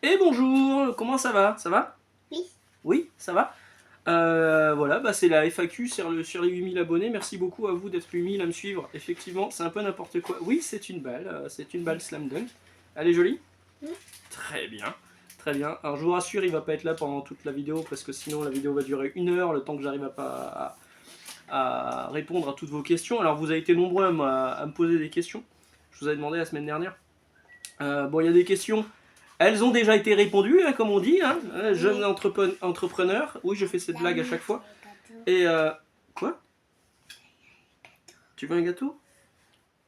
Et bonjour, comment ça va? Ça va? Oui. Oui, ça va? Voilà, bah c'est la FAQ sur les 8000 abonnés. Merci beaucoup à vous d'être 8000 à me suivre. Effectivement, c'est un peu n'importe quoi. Oui, c'est une balle slam dunk. Elle est jolie? Mm. Très bien, très bien. Alors je vous rassure, il va pas être là pendant toute la vidéo parce que sinon la vidéo va durer 1 heure, le temps que j'arrive à répondre à toutes vos questions. Alors vous avez été nombreux à me poser des questions. Je vous avais demandé la semaine dernière. Bon, il y a des questions. Elles ont déjà été répondues, hein, comme on dit, hein. Jeune entrepreneur. Oui, je fais cette blague à chaque fois. Et quoi? Tu veux un gâteau?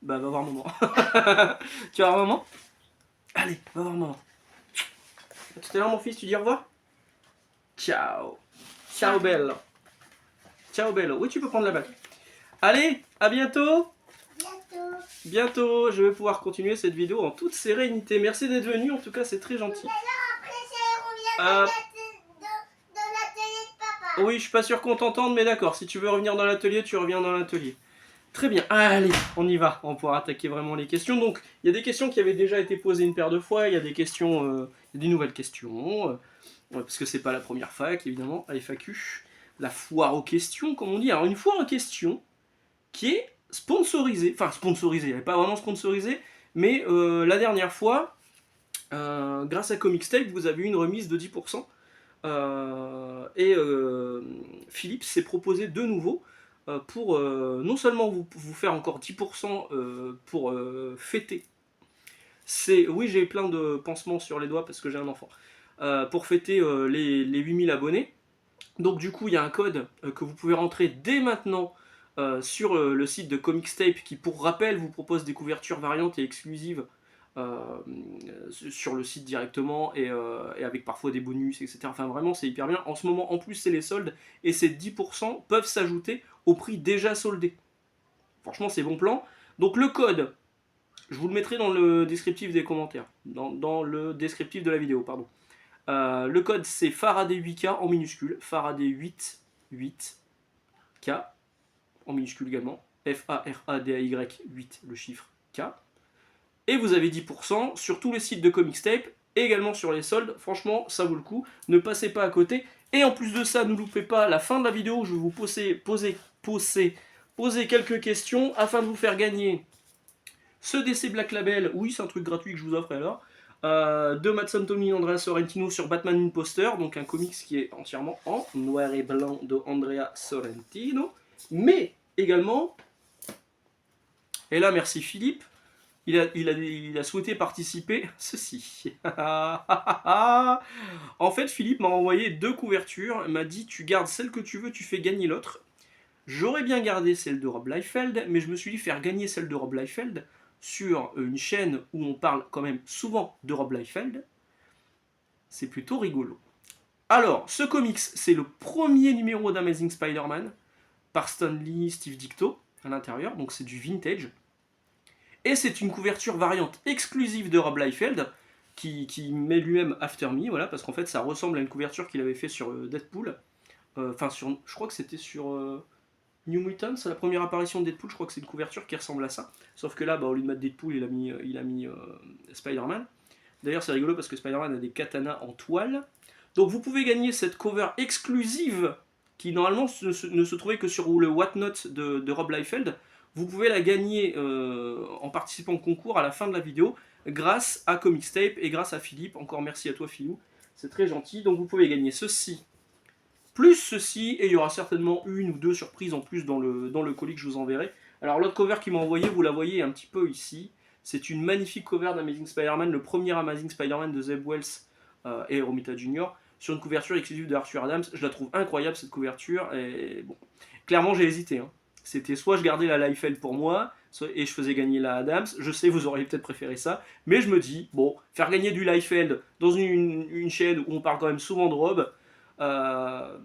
Bah, va voir maman. Tu vas voir maman? Allez, va voir maman. À tout à l'heure, mon fils, tu dis au revoir? Ciao. Ciao, bello. Ciao, bello. Oui, tu peux prendre la balle. Allez, à bientôt. Bientôt. Bientôt, je vais pouvoir continuer cette vidéo en toute sérénité. Merci d'être venu, en tout cas, c'est très gentil. Après, on Euh, vient dans l'atelier de papa. Oui, je suis pas sûr qu'on t'entende, mais d'accord. Si tu veux revenir dans l'atelier, tu reviens dans l'atelier. Très bien. Allez, on y va. On va pouvoir attaquer vraiment les questions. Donc, il y a des questions qui avaient déjà été posées une paire de fois. Il y a des questions, il y a des nouvelles questions. Parce que c'est pas la première fac, évidemment, à FAQ. La foire aux questions, comme on dit. Alors, une foire aux questions qui est sponsorisée. Enfin, sponsorisée. Elle n'est pas vraiment sponsorisée. Mais la dernière fois, grâce à Comixtape, vous avez eu une remise de 10%. Philippe s'est proposé de nouveau pour non seulement vous faire encore 10% pour fêter. Oui, j'ai plein de pansements sur les doigts parce que j'ai un enfant. Pour fêter les 8000 abonnés. Donc du coup, il y a un code que vous pouvez rentrer dès maintenant sur le site de Comixtape qui, pour rappel, vous propose des couvertures variantes et exclusives euh, sur le site directement et avec parfois des bonus, etc. Enfin vraiment c'est hyper bien. En ce moment en plus c'est les soldes et ces 10% peuvent s'ajouter au prix déjà soldé. Franchement c'est bon plan. Donc le code, je vous le mettrai dans le descriptif des commentaires, dans le descriptif de la vidéo, pardon. Le code c'est Faraday 8K en minuscule, Faraday 8, 8K en minuscule également, F-A-R-A-D-A-Y 8 le chiffre K. Et vous avez 10% sur tous les sites de Comixtape, et également sur les soldes. Franchement, ça vaut le coup. Ne passez pas à côté. Et en plus de ça, ne loupez pas la fin de la vidéo où je vais vous poser quelques questions afin de vous faire gagner ce DC Black Label. Oui, c'est un truc gratuit que je vous offre alors. De Matt Tomlin et Andrea Sorrentino sur Batman Imposter, donc un comics qui est entièrement en noir et blanc de Andrea Sorrentino. Mais également, et là merci Philippe, il a souhaité participer. Ceci. En fait, Philippe m'a envoyé 2 couvertures. Il m'a dit tu gardes celle que tu veux, tu fais gagner l'autre. J'aurais bien gardé celle de Rob Liefeld, mais je me suis dit faire gagner celle de Rob Liefeld sur une chaîne où on parle quand même souvent de Rob Liefeld. C'est plutôt rigolo. Alors, ce comics, c'est le premier numéro d'Amazing Spider-Man par Stan Lee, Steve Ditko à l'intérieur, donc c'est du vintage. Et c'est une couverture variante exclusive de Rob Liefeld, qui met lui-même After Me, voilà, parce qu'en fait ça ressemble à une couverture qu'il avait fait sur Deadpool. Enfin, je crois que c'était sur New Mutants, la première apparition de Deadpool, je crois que c'est une couverture qui ressemble à ça. Sauf que là, bah, au lieu de mettre Deadpool, il a mis Spider-Man. D'ailleurs, c'est rigolo parce que Spider-Man a des katanas en toile. Donc vous pouvez gagner cette cover exclusive qui normalement ne se trouvait que sur le Whatnot de Rob Liefeld. Vous pouvez la gagner en participant au concours à la fin de la vidéo grâce à Comixtape et grâce à Philippe. Encore merci à toi Philou, c'est très gentil. Donc vous pouvez gagner ceci, plus ceci, et il y aura certainement une ou deux surprises en plus dans le colis que je vous enverrai. Alors l'autre cover qu'il m'a envoyé, vous la voyez un petit peu ici. C'est une magnifique cover d'Amazing Spider-Man, le premier Amazing Spider-Man de Zeb Wells et Romita Jr. sur une couverture exclusive de Arthur Adams. Je la trouve incroyable cette couverture, et bon, clairement j'ai hésité. Hein. C'était soit je gardais la Liefeld pour moi, et je faisais gagner la Adams. Je sais, vous auriez peut-être préféré ça, mais je me dis, bon, faire gagner du Liefeld dans une chaîne où on parle quand même souvent de Rob, pas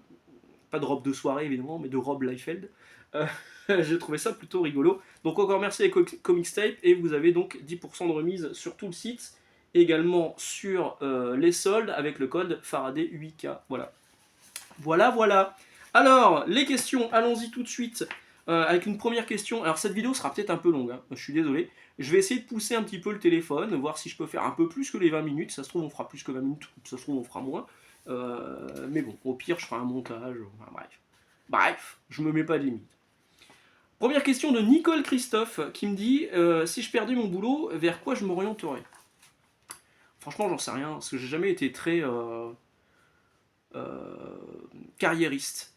de robe de soirée évidemment, mais de Rob Liefeld. J'ai trouvé ça plutôt rigolo. Donc encore merci à Comixtape, et vous avez donc 10% de remise sur tout le site, également sur les soldes avec le code Faraday 8K. Voilà. Voilà, voilà. Alors, les questions, allons-y tout de suite. avec une première question. Alors cette vidéo sera peut-être un peu longue, hein, je suis désolé. Je vais essayer de pousser un petit peu le téléphone, voir si je peux faire un peu plus que les 20 minutes. Ça se trouve on fera plus que 20 minutes, ça se trouve on fera moins. Mais bon, au pire je ferai un montage. Enfin, bref. Bref, je me mets pas de limite. Première question de Nicole Christophe qui me dit si je perdais mon boulot, vers quoi je m'orienterais? Franchement, j'en sais rien, parce que j'ai jamais été très carriériste.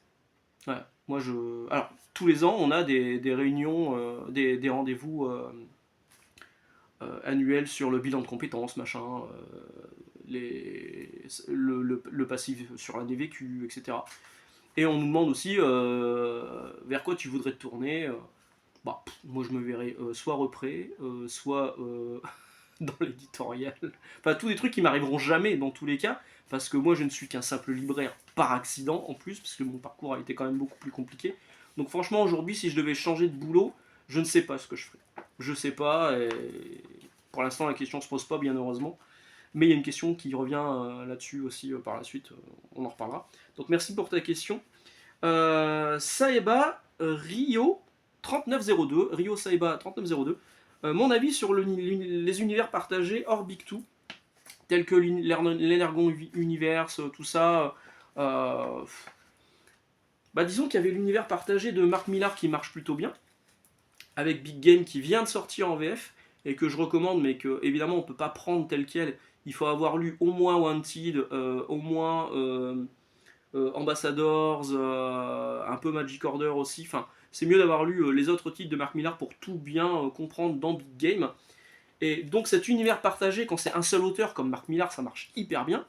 Ouais, moi je. Alors, tous les ans, on a des réunions, des rendez-vous annuels sur le bilan de compétences, machin, le passif sur l'année vécue, etc. Et on nous demande aussi vers quoi tu voudrais te tourner. Bah, moi je me verrais soit repris, soit dans l'éditorial. Enfin, tous des trucs qui m'arriveront jamais dans tous les cas, parce que moi je ne suis qu'un simple libraire par accident en plus, parce que mon parcours a été quand même beaucoup plus compliqué. Donc franchement, aujourd'hui, si je devais changer de boulot, je ne sais pas ce que je ferais. Je sais pas, et pour l'instant la question se pose pas, bien heureusement. Mais il y a une question qui revient là-dessus aussi par la suite, on en reparlera. Donc merci pour ta question. Saeba Rio 3902, Rio Saeba 3902. Mon avis sur les univers partagés hors Big Two, tels que l'Energon Universe, tout ça. Bah disons qu'il y avait l'univers partagé de Mark Millar qui marche plutôt bien, avec Big Game qui vient de sortir en VF, et que je recommande, mais que évidemment on peut pas prendre tel quel. Il faut avoir lu au moins Wanted, au moins Ambassadors, un peu Magic Order aussi. Enfin, c'est mieux d'avoir lu les autres titres de Mark Millar pour tout bien comprendre dans Big Game. Et donc cet univers partagé, quand c'est un seul auteur comme Mark Millar, ça marche hyper bien.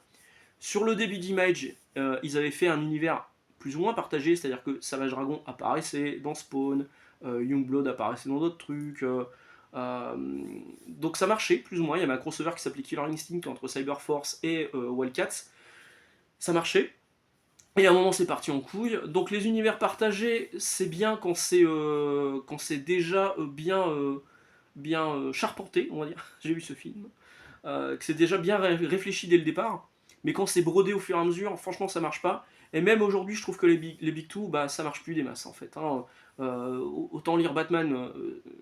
Sur le début d'Image, ils avaient fait un univers plus ou moins partagé, c'est-à-dire que Savage Dragon apparaissait dans Spawn, Youngblood apparaissait dans d'autres trucs. Donc ça marchait plus ou moins. Il y avait un crossover qui s'appelait Killer Instinct entre Cyberforce et Wildcats. Ça marchait. Et à un moment c'est parti en couille. Donc les univers partagés, c'est bien quand c'est déjà bien charpenté, on va dire. J'ai vu ce film. Que c'est déjà bien réfléchi dès le départ. Mais quand c'est brodé au fur et à mesure, franchement ça marche pas. Et même aujourd'hui, je trouve que les Big Two, bah, ça marche plus des masses en fait. Hein. Autant lire Batman,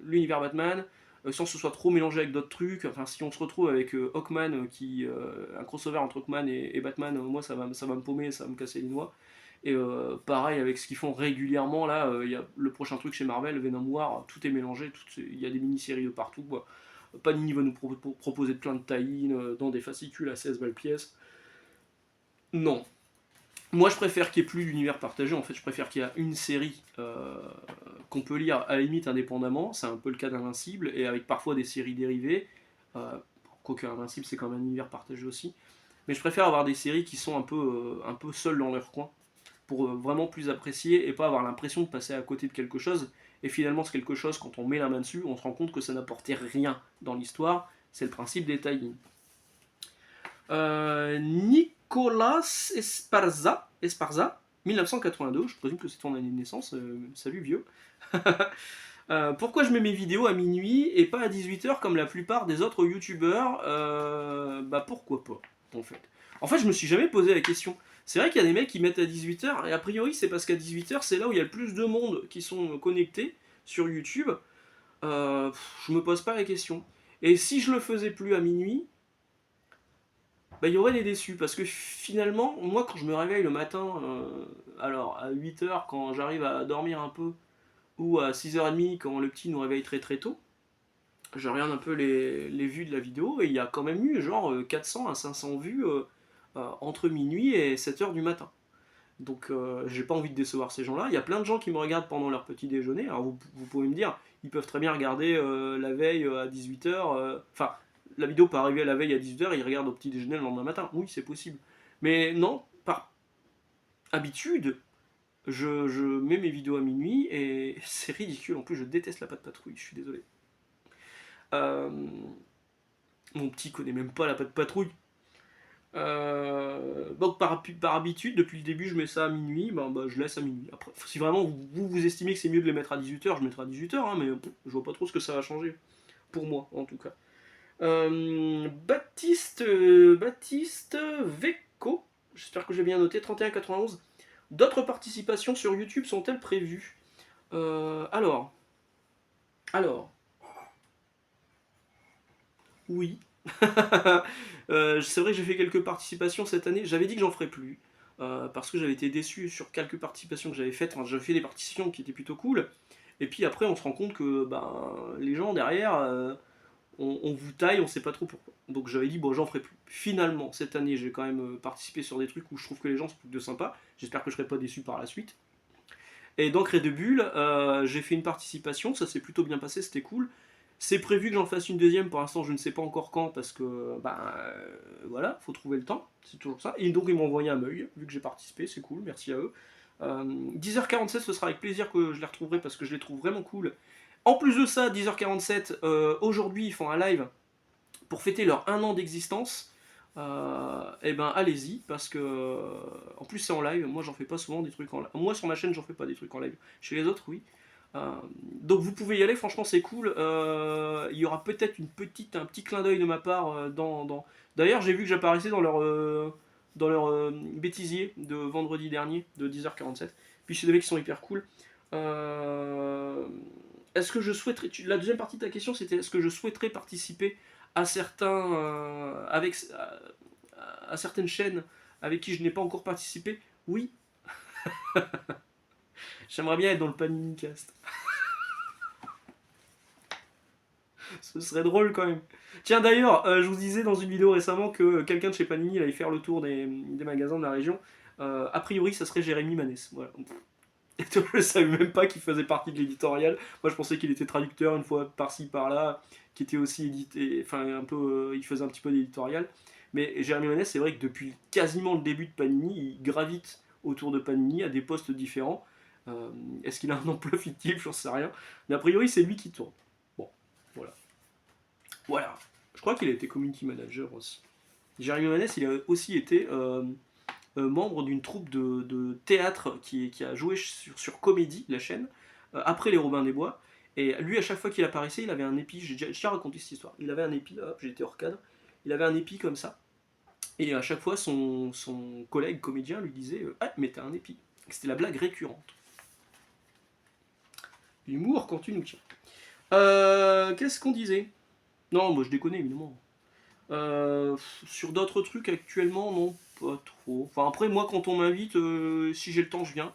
l'univers Batman, sans que ce soit trop mélangé avec d'autres trucs. Enfin, si on se retrouve avec Hawkman, un crossover entre Hawkman et Batman, moi ça va me paumer, ça va me casser les noix. Et pareil avec ce qu'ils font régulièrement, là, il y a le prochain truc chez Marvel, Venom War, tout est mélangé, il y a des mini-séries de partout. Quoi. Panini va nous proposer plein de tie-in dans des fascicules à 16 balles pièce. Non. Moi, je préfère qu'il n'y ait plus d'univers partagé. En fait, je préfère qu'il y ait une série qu'on peut lire à la limite indépendamment. C'est un peu le cas d'Invincible, et avec parfois des séries dérivées. Quoique Invincible, c'est quand même un univers partagé aussi. Mais je préfère avoir des séries qui sont un peu seules dans leur coin, pour vraiment plus apprécier et pas avoir l'impression de passer à côté de quelque chose. Et finalement, c'est quelque chose, quand on met la main dessus, on se rend compte que ça n'apportait rien dans l'histoire. C'est le principe des tie Nicolas Esparza, 1982, je présume que c'est ton année de naissance, salut vieux. Pourquoi je mets mes vidéos à minuit et pas à 18h comme la plupart des autres youtubeurs? Bah pourquoi pas, en fait. En fait, je me suis jamais posé la question. C'est vrai qu'il y a des mecs qui mettent à 18h, et a priori c'est parce qu'à 18h c'est là où il y a le plus de monde qui sont connectés sur YouTube. Je me pose pas la question. Et si je le faisais plus à minuit, bah, il y aurait des déçus, parce que finalement, moi quand je me réveille le matin, alors à 8h quand j'arrive à dormir un peu, ou à 6h30 quand le petit nous réveille très très tôt, je regarde un peu les vues de la vidéo, et il y a quand même eu genre 400 à 500 vues entre minuit et 7h du matin. Donc j'ai pas envie de décevoir ces gens-là. Il y a plein de gens qui me regardent pendant leur petit déjeuner. Alors vous pouvez me dire, ils peuvent très bien regarder la veille à 18h. Enfin, la vidéo peut arriver à la veille à 18h et ils regardent au petit déjeuner le lendemain matin. Oui, c'est possible. Mais non, par habitude, je mets mes vidéos à minuit et c'est ridicule. En plus, je déteste la patte patrouille, je suis désolé. Euh, Mon petit connaît même pas la patte patrouille. Donc par habitude, depuis le début, je mets ça à minuit, bah, je laisse à minuit. Après, si vraiment vous estimez que c'est mieux de les mettre à 18h, je mettrai à 18h, hein, mais je vois pas trop ce que ça va changer. Pour moi, en tout cas. Baptiste Vecco, j'espère que j'ai bien noté, 31,91. D'autres participations sur YouTube sont-elles prévues? Alors, alors, oui. C'est vrai que j'ai fait quelques participations cette année. J'avais dit que j'en ferais plus. Parce que j'avais été déçu sur quelques participations que j'avais faites. Enfin, j'avais fait des participations qui étaient plutôt cool. Et puis après, on se rend compte que ben, les gens derrière, on vous taille, on sait pas trop pourquoi. Donc j'avais dit, bon, j'en ferai plus. Finalement, cette année, j'ai quand même participé sur des trucs où je trouve que les gens sont plus de sympa. J'espère que je serai pas déçu par la suite. Et dans Cré de Bulle, j'ai fait une participation, ça s'est plutôt bien passé, c'était cool. C'est prévu que j'en fasse une deuxième, pour l'instant je ne sais pas encore quand, parce que, voilà, faut trouver le temps, c'est toujours ça. Et donc ils m'ont envoyé un mail, vu que j'ai participé, c'est cool, merci à eux. 10h47, ce sera avec plaisir que je les retrouverai, parce que je les trouve vraiment cool. En plus de ça, 10h47, aujourd'hui ils font un live pour fêter leur 1 an d'existence. Et ben allez-y parce que en plus c'est en live. Moi j'en fais pas souvent des trucs en live. Moi sur ma chaîne j'en fais pas des trucs en live. Chez les autres oui. Donc vous pouvez y aller. Franchement c'est cool. Il y aura peut-être un petit clin d'œil de ma part dans. D'ailleurs j'ai vu que j'apparaissais dans leur bêtisier de vendredi dernier de 10h47. Puis c'est des mecs qui sont hyper cool. Est-ce que je souhaiterais. La deuxième partie de ta question c'était est-ce que je souhaiterais participer à certains à certaines chaînes avec qui je n'ai pas encore participé, oui, j'aimerais bien être dans le Paninicast. Ce serait drôle quand même. Tiens d'ailleurs, je vous disais dans une vidéo récemment que quelqu'un de chez Panini allait faire le tour des magasins de la région. A priori, ça serait Jérémy Manès. Voilà. Je savais même pas qu'il faisait partie de l'éditorial. Moi, je pensais qu'il était traducteur une fois par-ci par-là, qui était aussi édité, enfin un peu, il faisait un petit peu d'éditorial. Mais Jérémy Manès, c'est vrai que depuis quasiment le début de Panini, il gravite autour de Panini à des postes différents. Est-ce qu'il a un emploi fictif? J'en sais rien. Mais a priori, c'est lui qui tourne. Bon, voilà. Voilà. Je crois qu'il a été community manager aussi. Jérémy Manès, il a aussi été membre d'une troupe de théâtre qui a joué sur Comédie, la chaîne, après les Robins des Bois. Et lui, à chaque fois qu'il apparaissait, il avait un épi. J'ai déjà raconté cette histoire. Il avait un épi, hop, j'étais hors cadre. Il avait un épi comme ça. Et à chaque fois, son collègue comédien lui disait ah, mais t'as un épi. C'était la blague récurrente. L'humour quand tu nous tiens. Qu'est-ce qu'on disait? Non, moi je déconne évidemment. Sur d'autres trucs actuellement, non, pas trop. Enfin, après, moi, quand on m'invite, si j'ai le temps, je viens.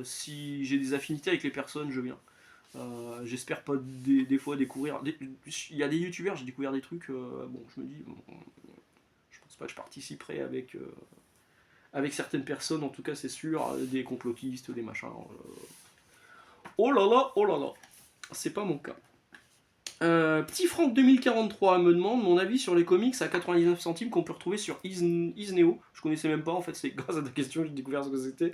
Si j'ai des affinités avec les personnes, je viens. J'espère pas des fois découvrir. Il y a des youtubeurs, j'ai découvert des trucs. Bon, je me dis, bon, je pense pas que je participerai avec certaines personnes, en tout cas, c'est sûr, des complotistes, des machins. Oh là là, oh là là. C'est pas mon cas. Petit Franck 2043 me demande mon avis sur les comics à 99 centimes qu'on peut retrouver sur Isneo. Je connaissais même pas, en fait, c'est grâce à ta question que j'ai découvert ce que c'était.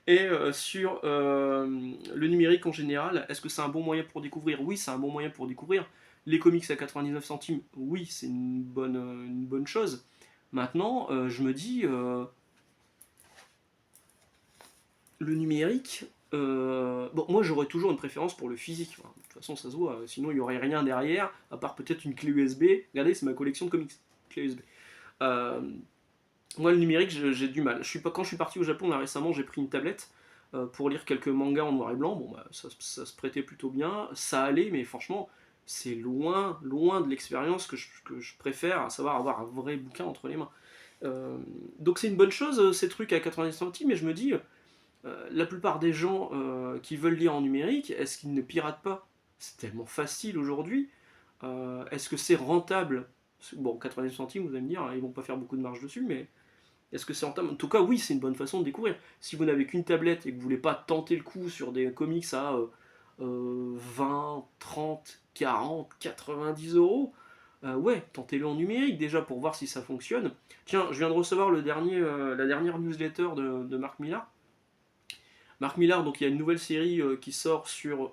Et sur le numérique en général, est-ce que c'est un bon moyen pour découvrir? Oui, c'est un bon moyen pour découvrir. Les comics à 99 centimes, oui, c'est une bonne chose. Maintenant, je me dis, le numérique, bon, moi j'aurais toujours une préférence pour le physique. Enfin, de toute façon, ça se voit. Sinon, il n'y aurait rien derrière, à part peut-être une clé USB. Regardez, c'est ma collection de comics. Clé USB. Euh, Moi, le numérique, j'ai du mal. Quand je suis parti au Japon là, récemment, j'ai pris une tablette pour lire quelques mangas en noir et blanc. Bon, bah, ça se prêtait plutôt bien. Ça allait, mais franchement, c'est loin, loin de l'expérience que je préfère, à savoir avoir un vrai bouquin entre les mains. Donc c'est une bonne chose, ces trucs à 90 centimes, mais je me dis, la plupart des gens qui veulent lire en numérique, est-ce qu'ils ne piratent pas? C'est tellement facile aujourd'hui. Est-ce que c'est rentable? Bon, 90 centimes, vous allez me dire, hein, ils vont pas faire beaucoup de marge dessus, mais est-ce que c'est rentable? En tout cas, oui, c'est une bonne façon de découvrir. Si vous n'avez qu'une tablette et que vous voulez pas tenter le coup sur des comics à 20, 30, 40, 90 euros, ouais, tentez-le en numérique déjà pour voir si ça fonctionne. Tiens, je viens de recevoir la dernière newsletter de Marc Millar. Marc Millar, donc il y a une nouvelle série qui sort sur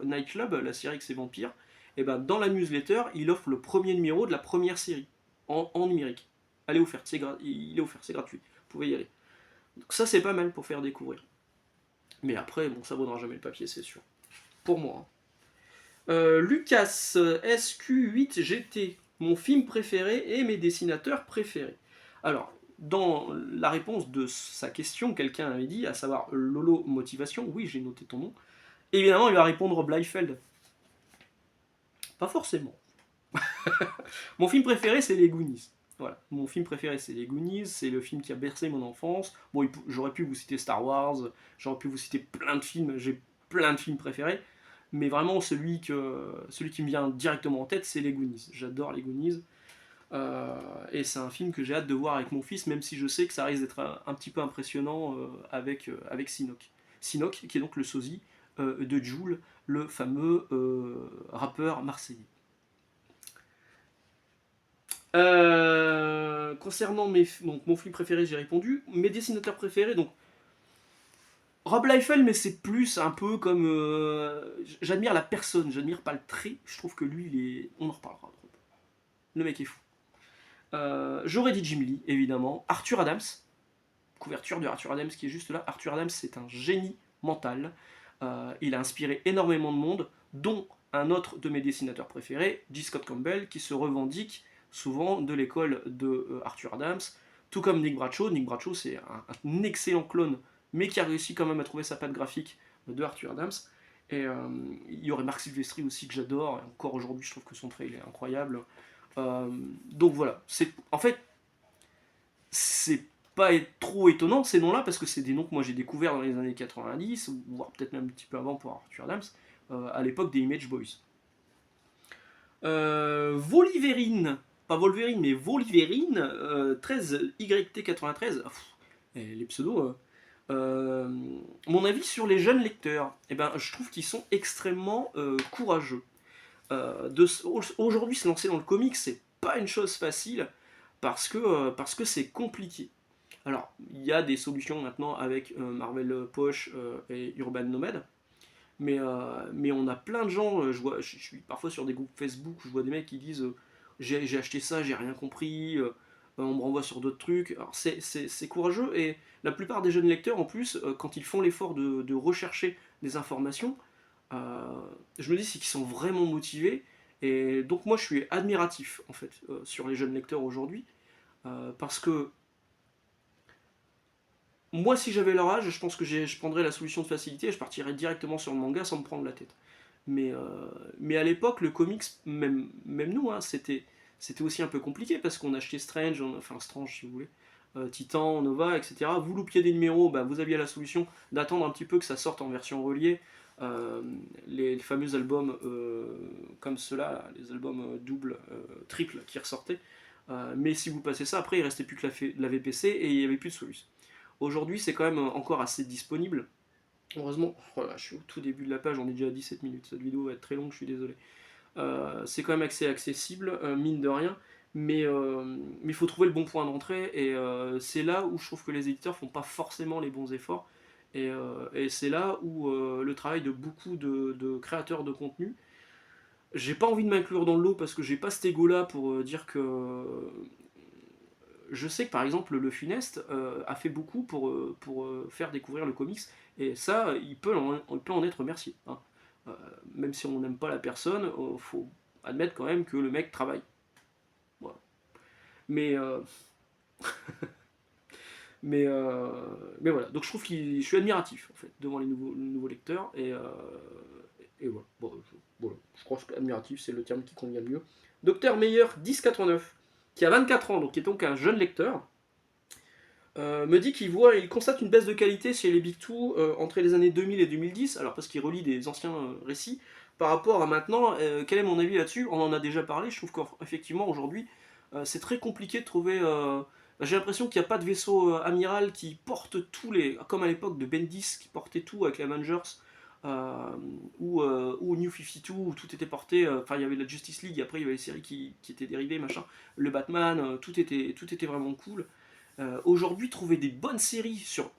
Night Club, la série avec ses vampires. Et ben dans la newsletter, il offre le premier numéro de la première série en numérique. Allez offert, il est offert, c'est gratuit. Vous pouvez y aller. Donc ça c'est pas mal pour faire découvrir. Mais après, bon, ça vaudra jamais le papier, c'est sûr. Pour moi. Hein. Lucas, SQ8GT, mon film préféré et mes dessinateurs préférés. Alors, dans la réponse de sa question, quelqu'un avait dit, à savoir Lolo Motivation, oui j'ai noté ton nom, Évidemment, il va répondre Rob Liefeld. Pas forcément. Mon film préféré, c'est Les Goonies. Voilà, mon film préféré, c'est Les Goonies. C'est le film qui a bercé mon enfance. Bon, j'aurais pu vous citer Star Wars, j'aurais pu vous citer plein de films. J'ai plein de films préférés. Mais vraiment, celui qui me vient directement en tête, c'est Les Goonies. J'adore Les Goonies. Et c'est un film que j'ai hâte de voir avec mon fils, même si je sais que ça risque d'être un petit peu impressionnant avec Sinoc. Sinoc, qui est donc le sosie de Jul, le fameux rappeur marseillais. Concernant donc, mon film préféré, j'ai répondu. Mes dessinateurs préférés, donc Rob Liefeld, mais c'est plus un peu comme. J'admire la personne, j'admire pas le trait. Je trouve que lui, on en reparlera. Le mec est fou. J'aurais dit Jim Lee, évidemment. Arthur Adams, couverture de Arthur Adams qui est juste là. Arthur Adams, c'est un génie mental. Il a inspiré énormément de monde, dont un autre de mes dessinateurs préférés, J. Scott Campbell, qui se revendique souvent de l'école de Arthur Adams, tout comme Nick Bradshaw. Nick Bradshaw, c'est un excellent clone, mais qui a réussi quand même à trouver sa patte graphique de Arthur Adams. Et il y aurait Marc Silvestri aussi que j'adore, et encore aujourd'hui je trouve que son trait il est incroyable. Donc voilà, en fait, c'est pas trop étonnant ces noms-là, parce que c'est des noms que moi j'ai découverts dans les années 90, voire peut-être même un petit peu avant pour Arthur Adams, à l'époque des Image Boys. Voliverine, pas Wolverine, mais Voliverine, 13YT93, les pseudos. Mon avis sur les jeunes lecteurs, eh ben, je trouve qu'ils sont extrêmement courageux. Aujourd'hui, se lancer dans le comics, c'est pas une chose facile parce que c'est compliqué. Alors, il y a des solutions maintenant avec Marvel Poche et Urban Nomad, mais on a plein de gens, je suis parfois sur des groupes Facebook où je vois des mecs qui disent j'ai acheté ça, j'ai rien compris, on me renvoie sur d'autres trucs. Alors c'est courageux, et la plupart des jeunes lecteurs en plus, quand ils font l'effort de rechercher des informations, je me dis c'est qu'ils sont vraiment motivés, et donc moi je suis admiratif en fait sur les jeunes lecteurs aujourd'hui, parce que moi, si j'avais leur âge, je pense que je prendrais la solution de facilité et je partirais directement sur le manga sans me prendre la tête. Mais à l'époque, le comics, même nous, hein, c'était aussi un peu compliqué parce qu'on achetait Strange, enfin Strange si vous voulez, Titan, Nova, etc. Vous loupiez des numéros, bah, vous aviez la solution d'attendre un petit peu que ça sorte en version reliée. Les fameux albums comme ceux-là, les albums double, triple qui ressortaient. Mais si vous passez ça, après il restait plus que la VPC et il n'y avait plus de solution. Aujourd'hui, c'est quand même encore assez disponible. Heureusement, voilà, je suis au tout début de la page, on est déjà à 17 minutes. Cette vidéo va être très longue, je suis désolé. C'est quand même assez accessible, mine de rien, mais il faut trouver le bon point d'entrée, et c'est là où je trouve que les éditeurs font pas forcément les bons efforts, et c'est là où le travail de beaucoup de créateurs de contenu. J'ai pas envie de m'inclure dans le lot parce que j'ai pas cet ego là pour dire que je sais que par exemple le Funeste a fait beaucoup pour faire découvrir le comics, et ça, il peut en être remercié. Hein. Même si on n'aime pas la personne, faut admettre quand même que le mec travaille. Voilà. Mais, mais, mais voilà, donc je trouve que je suis admiratif en fait devant les nouveaux lecteurs, et voilà. Bon, voilà. Je crois que admiratif c'est le terme qui convient le mieux. Docteur Meyer 1089, qui a 24 ans, donc qui est donc un jeune lecteur, me dit il constate une baisse de qualité chez les Big Two entre les années 2000 et 2010, alors parce qu'il relit des anciens récits, par rapport à maintenant. Quel est mon avis là-dessus? On en a déjà parlé, je trouve qu'effectivement aujourd'hui c'est très compliqué de trouver. J'ai l'impression qu'il n'y a pas de vaisseau amiral qui porte tous les. Comme à l'époque de Bendis qui portait tout avec les Avengers, ou New 52 où tout était porté. Enfin, il y avait la Justice League, après il y avait les séries qui étaient dérivées, machin. Le Batman, tout était vraiment cool. Aujourd'hui, trouver des bonnes séries sur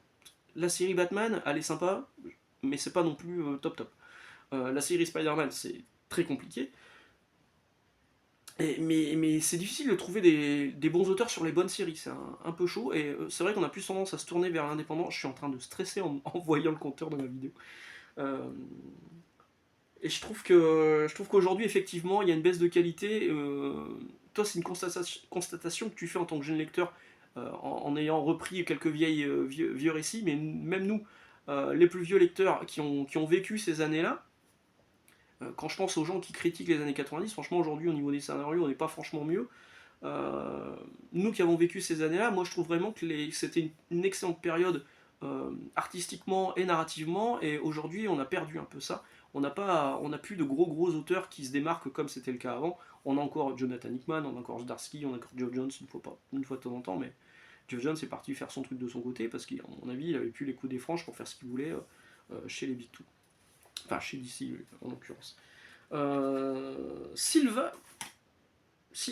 la série Batman, elle est sympa, mais c'est pas non plus top top. La série Spider-Man, c'est très compliqué. Mais c'est difficile de trouver des bons auteurs sur les bonnes séries, c'est un peu chaud, et c'est vrai qu'on a plus tendance à se tourner vers l'indépendant. Je suis en train de stresser en voyant le compteur de ma vidéo. Et je trouve qu'aujourd'hui, effectivement, il y a une baisse de qualité. Toi, c'est une constatation que tu fais en tant que jeune lecteur, en ayant repris quelques vieux récits, mais même nous, les plus vieux lecteurs qui ont vécu ces années-là, quand je pense aux gens qui critiquent les années 90, franchement aujourd'hui au niveau des scénarios on n'est pas franchement mieux. Nous qui avons vécu ces années-là, moi je trouve vraiment que c'était une excellente période artistiquement et narrativement, et aujourd'hui on a perdu un peu ça. On n'a plus de gros auteurs qui se démarquent comme c'était le cas avant. On a encore Jonathan Hickman, on a encore Zdarsky, on a encore Geoff Johns une fois de temps en temps, mais Geoff Johns est parti faire son truc de son côté parce qu'à mon avis il avait plus les coups des franges pour faire ce qu'il voulait chez les Big Two. Enfin chez DC en l'occurrence. Silva,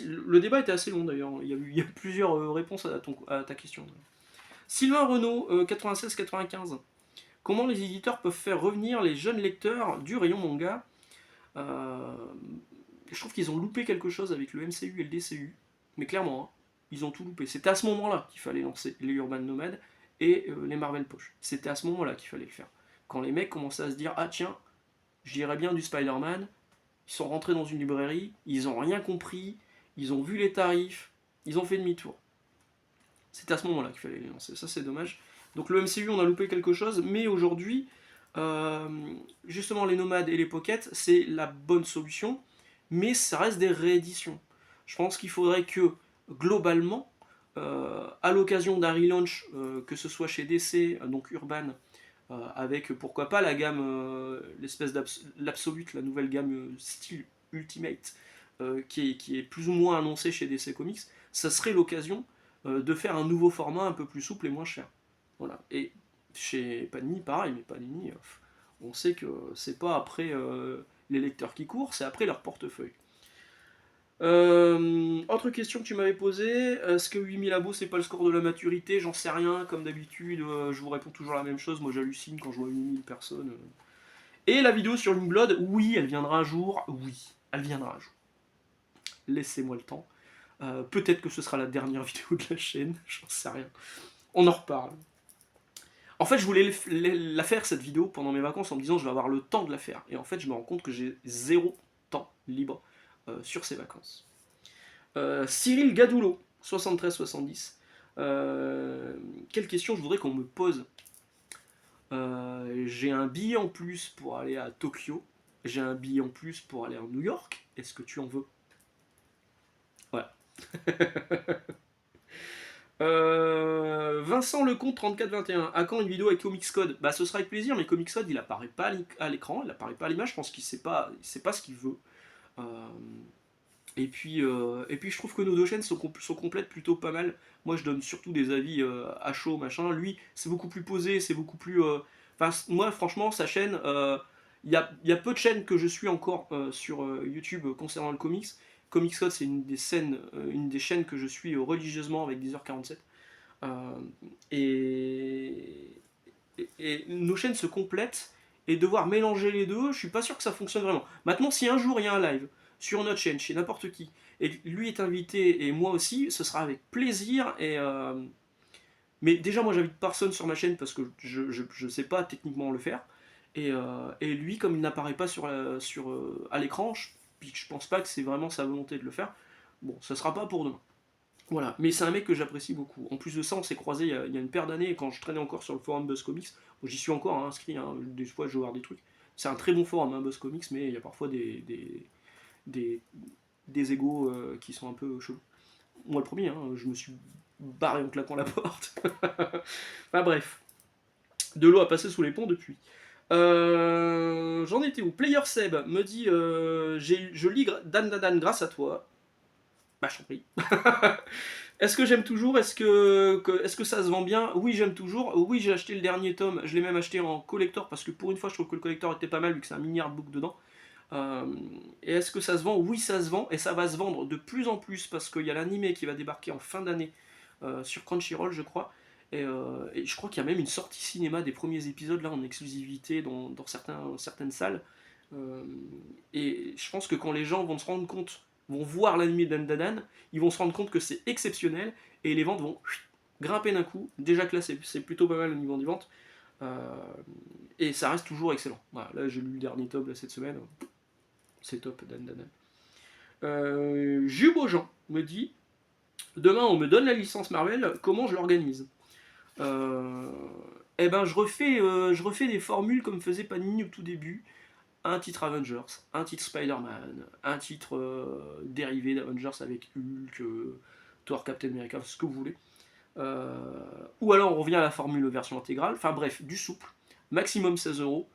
le débat était assez long d'ailleurs, il y a plusieurs réponses à ta question. Sylvain Renaud, 96-95. Comment les éditeurs peuvent faire revenir les jeunes lecteurs du rayon manga Je trouve qu'ils ont loupé quelque chose avec le MCU et le DCU, mais clairement, hein, ils ont tout loupé. C'était à ce moment-là qu'il fallait lancer les Urban Nomad et les Marvel Poche. C'était à ce moment-là qu'il fallait le faire. Quand les mecs commençaient à se dire, ah tiens, je dirais bien du Spider-Man, ils sont rentrés dans une librairie, ils n'ont rien compris, ils ont vu les tarifs, ils ont fait demi-tour. C'est à ce moment-là qu'il fallait les lancer, ça c'est dommage. Donc le MCU on a loupé quelque chose, mais aujourd'hui, justement les nomades et les pockets, c'est la bonne solution, mais ça reste des rééditions. Je pense qu'il faudrait que, globalement, à l'occasion d'un relaunch, que ce soit chez DC, donc Urban, avec pourquoi pas la gamme, l'espèce l'Absolute, la nouvelle gamme style Ultimate, qui est plus ou moins annoncée chez DC Comics, ça serait l'occasion de faire un nouveau format un peu plus souple et moins cher. Voilà. Et chez Panini, pareil, mais Panini, on sait que c'est pas après les lecteurs qui courent, c'est après leur portefeuille. Autre question que tu m'avais posée, est-ce que 8000 abos c'est pas le score de la maturité? J'en sais rien, comme d'habitude, je vous réponds toujours la même chose, moi j'hallucine quand je vois 8000 personnes. Et la vidéo sur Youngblood, oui, elle viendra un jour, oui, elle viendra un jour. Laissez-moi le temps. Peut-être que ce sera la dernière vidéo de la chaîne, j'en sais rien. On en reparle. En fait, je voulais la faire cette vidéo pendant mes vacances en me disant je vais avoir le temps de la faire. Et en fait, je me rends compte que j'ai 0 temps libre sur ces vacances. Cyril Gadoulot, 73-70. Quelle question je voudrais qu'on me pose? J'ai un billet en plus pour aller à Tokyo. J'ai un billet en plus pour aller à New York. Est-ce que tu en veux? Voilà. Vincent Lecomte 3421. À quand une vidéo avec Comics Code? Bah ce sera avec plaisir, mais Comics Code il apparaît pas à l'écran, il apparaît pas à l'image, je pense qu'il sait pas ce qu'il veut. Et puis je trouve que nos deux chaînes sont complètes plutôt pas mal. Moi je donne surtout des avis à chaud machin. Lui c'est beaucoup plus posé, c'est beaucoup plus. Moi franchement sa chaîne, il y a peu de chaînes que je suis encore sur YouTube concernant le comics. Comics Code c'est une des chaînes que je suis religieusement avec 10h47. Et nos chaînes se complètent, et devoir mélanger les deux, je suis pas sûr que ça fonctionne vraiment. Maintenant, si un jour il y a un live sur notre chaîne, chez n'importe qui, et lui est invité et moi aussi, ce sera avec plaisir. Mais déjà, moi j'invite personne sur ma chaîne parce que je sais pas techniquement le faire. Et lui, comme il n'apparaît pas à l'écran, je pense pas que c'est vraiment sa volonté de le faire. Bon, ça sera pas pour demain. Voilà, mais c'est un mec que j'apprécie beaucoup. En plus de ça, on s'est croisé il y a une paire d'années, quand je traînais encore sur le forum Buzz Comics. Bon, j'y suis encore inscrit, des fois je vais voir des trucs. C'est un très bon forum, Buzz Comics, mais il y a parfois des égos qui sont un peu chelous. Moi le premier, je me suis barré en claquant la porte. Enfin bref, de l'eau a passé sous les ponts depuis. J'en étais où? Player Seb me dit je lis Dan Dadan grâce à toi. Bah je t'en prie. Est-ce que j'aime toujours? Est-ce que ça se vend bien? Oui, j'aime toujours. Oui, j'ai acheté le dernier tome. Je l'ai même acheté en collector parce que pour une fois, je trouve que le collector était pas mal vu que c'est un mini artbook dedans. Et est-ce que ça se vend? Oui, ça se vend. Et ça va se vendre de plus en plus parce qu'il y a l'animé qui va débarquer en fin d'année sur Crunchyroll, je crois. Et je crois qu'il y a même une sortie cinéma des premiers épisodes là en exclusivité dans certaines salles. Et je pense que quand les gens vont se rendre compte, vont voir l'anime Dan Dadan, ils vont se rendre compte que c'est exceptionnel et les ventes vont grimper d'un coup. Déjà que là c'est plutôt pas mal au niveau des ventes. Et ça reste toujours excellent. Voilà, là j'ai lu le dernier tome là, cette semaine. C'est top, Dan Dadan. Jubojean me dit demain on me donne la licence Marvel, comment je l'organise? eh ben, je refais des formules comme faisait Panini au tout début. Un titre Avengers, un titre Spider-Man, un titre dérivé d'Avengers avec Hulk, Thor, Captain America, ce que vous voulez. Ou alors on revient à la formule version intégrale. Enfin bref, du souple. Maximum 16 €.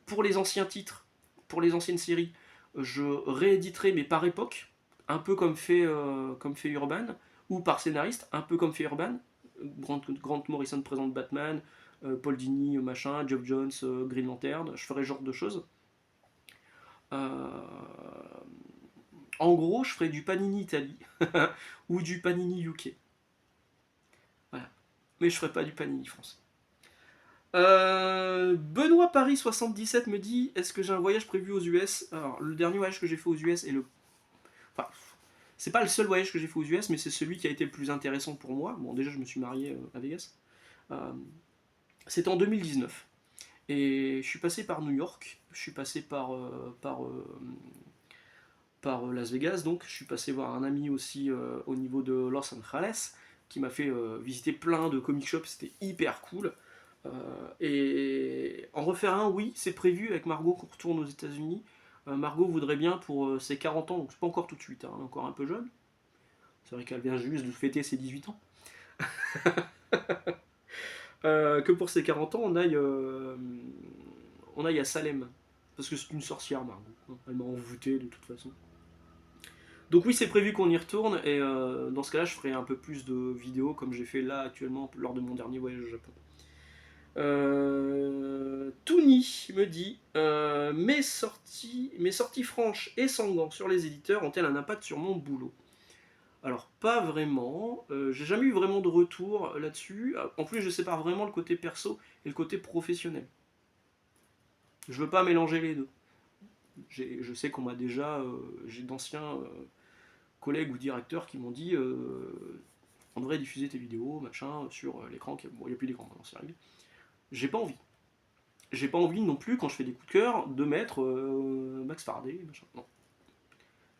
Pour les anciens titres, pour les anciennes séries, je rééditerai mais par époque, un peu comme fait Urban, ou par scénariste, un peu comme fait Urban. Grant Morrison présente Batman, Paul Dini, machin, Geoff Jones, Green Lantern, je ferai ce genre de choses. Euh, En gros, je ferai du Panini Italie ou du Panini UK. Voilà. Mais je ferai pas du Panini France. Benoît Paris 77 me dit, est-ce que j'ai un voyage prévu aux US? Alors, le dernier voyage que j'ai fait aux US est le... Enfin, c'est pas le seul voyage que j'ai fait aux US, mais c'est celui qui a été le plus intéressant pour moi. Bon, déjà, je me suis marié à Vegas. C'était en 2019. Et je suis passé par New York, je suis passé par Las Vegas, donc je suis passé voir un ami aussi au niveau de Los Angeles, qui m'a fait visiter plein de comic shops, c'était hyper cool. Et en refaire un, oui, c'est prévu avec Margot qu'on retourne aux États-Unis. Margot voudrait bien pour ses 40 ans, donc c'est pas encore tout de suite, hein, elle est encore un peu jeune. C'est vrai qu'elle vient juste de fêter ses 18 ans. Que pour ses 40 ans, on aille à Salem. Parce que c'est une sorcière, Margot. Elle m'a envoûté de toute façon. Donc oui, c'est prévu qu'on y retourne, et dans ce cas-là, je ferai un peu plus de vidéos comme j'ai fait là actuellement lors de mon dernier voyage au Japon. Touni me dit mes sorties franches et sanguines sur les éditeurs ont-elles un impact sur mon boulot? Alors pas vraiment, j'ai jamais eu vraiment de retour là-dessus. En plus, je sépare vraiment le côté perso et le côté professionnel. Je veux pas mélanger les deux. Je sais qu'on m'a déjà, j'ai d'anciens collègues ou directeurs qui m'ont dit on devrait diffuser tes vidéos, machin, sur l'écran. Bon, il n'y a plus d'écran maintenant, c'est réglé. J'ai pas envie. J'ai pas envie non plus, quand je fais des coups de cœur, de mettre Max Faraday, machin. Non.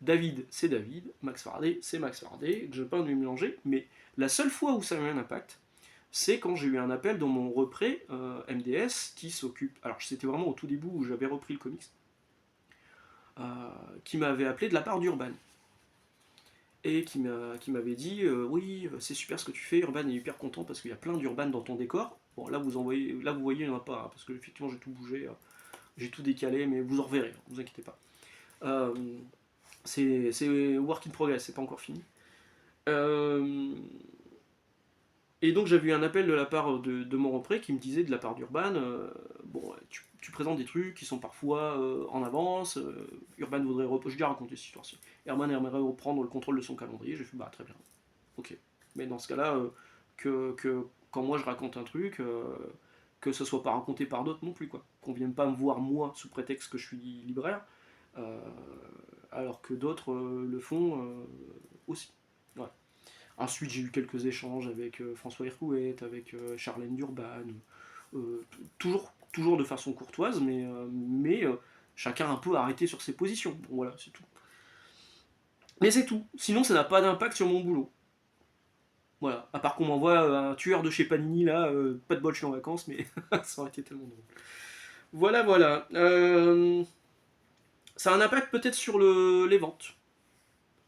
David, c'est David, Max Faraday, c'est Max Faraday, je n'ai pas envie de les mélanger, mais la seule fois où ça a eu un impact, c'est quand j'ai eu un appel dans mon repris MDS qui s'occupe. Alors c'était vraiment au tout début où j'avais repris le comics, qui m'avait appelé de la part d'Urban. Et qui m'avait dit oui, c'est super ce que tu fais, Urban est hyper content parce qu'il y a plein d'Urban dans ton décor. Bon, là vous voyez, il n'y en a pas, hein, parce que effectivement j'ai tout bougé, j'ai tout décalé, mais vous en reverrez, ne vous inquiétez pas. C'est work in progress, c'est pas encore fini. Et donc j'avais eu un appel de la part de mon repris qui me disait de la part d'Urban, bon, tu présentes des trucs qui sont parfois en avance, Urban voudrait je lui ai raconté cette histoire-ci. Urban aimerait reprendre le contrôle de son calendrier, j'ai fait bah très bien, ok. Mais dans ce cas-là, que quand moi je raconte un truc, que ce soit pas raconté par d'autres non plus, quoi. Qu'on vienne pas me voir moi sous prétexte que je suis libraire, alors que d'autres le font aussi. Ouais. Ensuite, j'ai eu quelques échanges avec François Hercouet, avec Charlène Durban, toujours de façon courtoise, mais chacun un peu arrêté sur ses positions. Bon, voilà, c'est tout. Mais c'est tout. Sinon, ça n'a pas d'impact sur mon boulot. Voilà. À part qu'on m'envoie un tueur de chez Panini, là, pas de bol, je suis en vacances, mais ça aurait été tellement drôle. Voilà, voilà. Ça a un impact peut-être sur les ventes.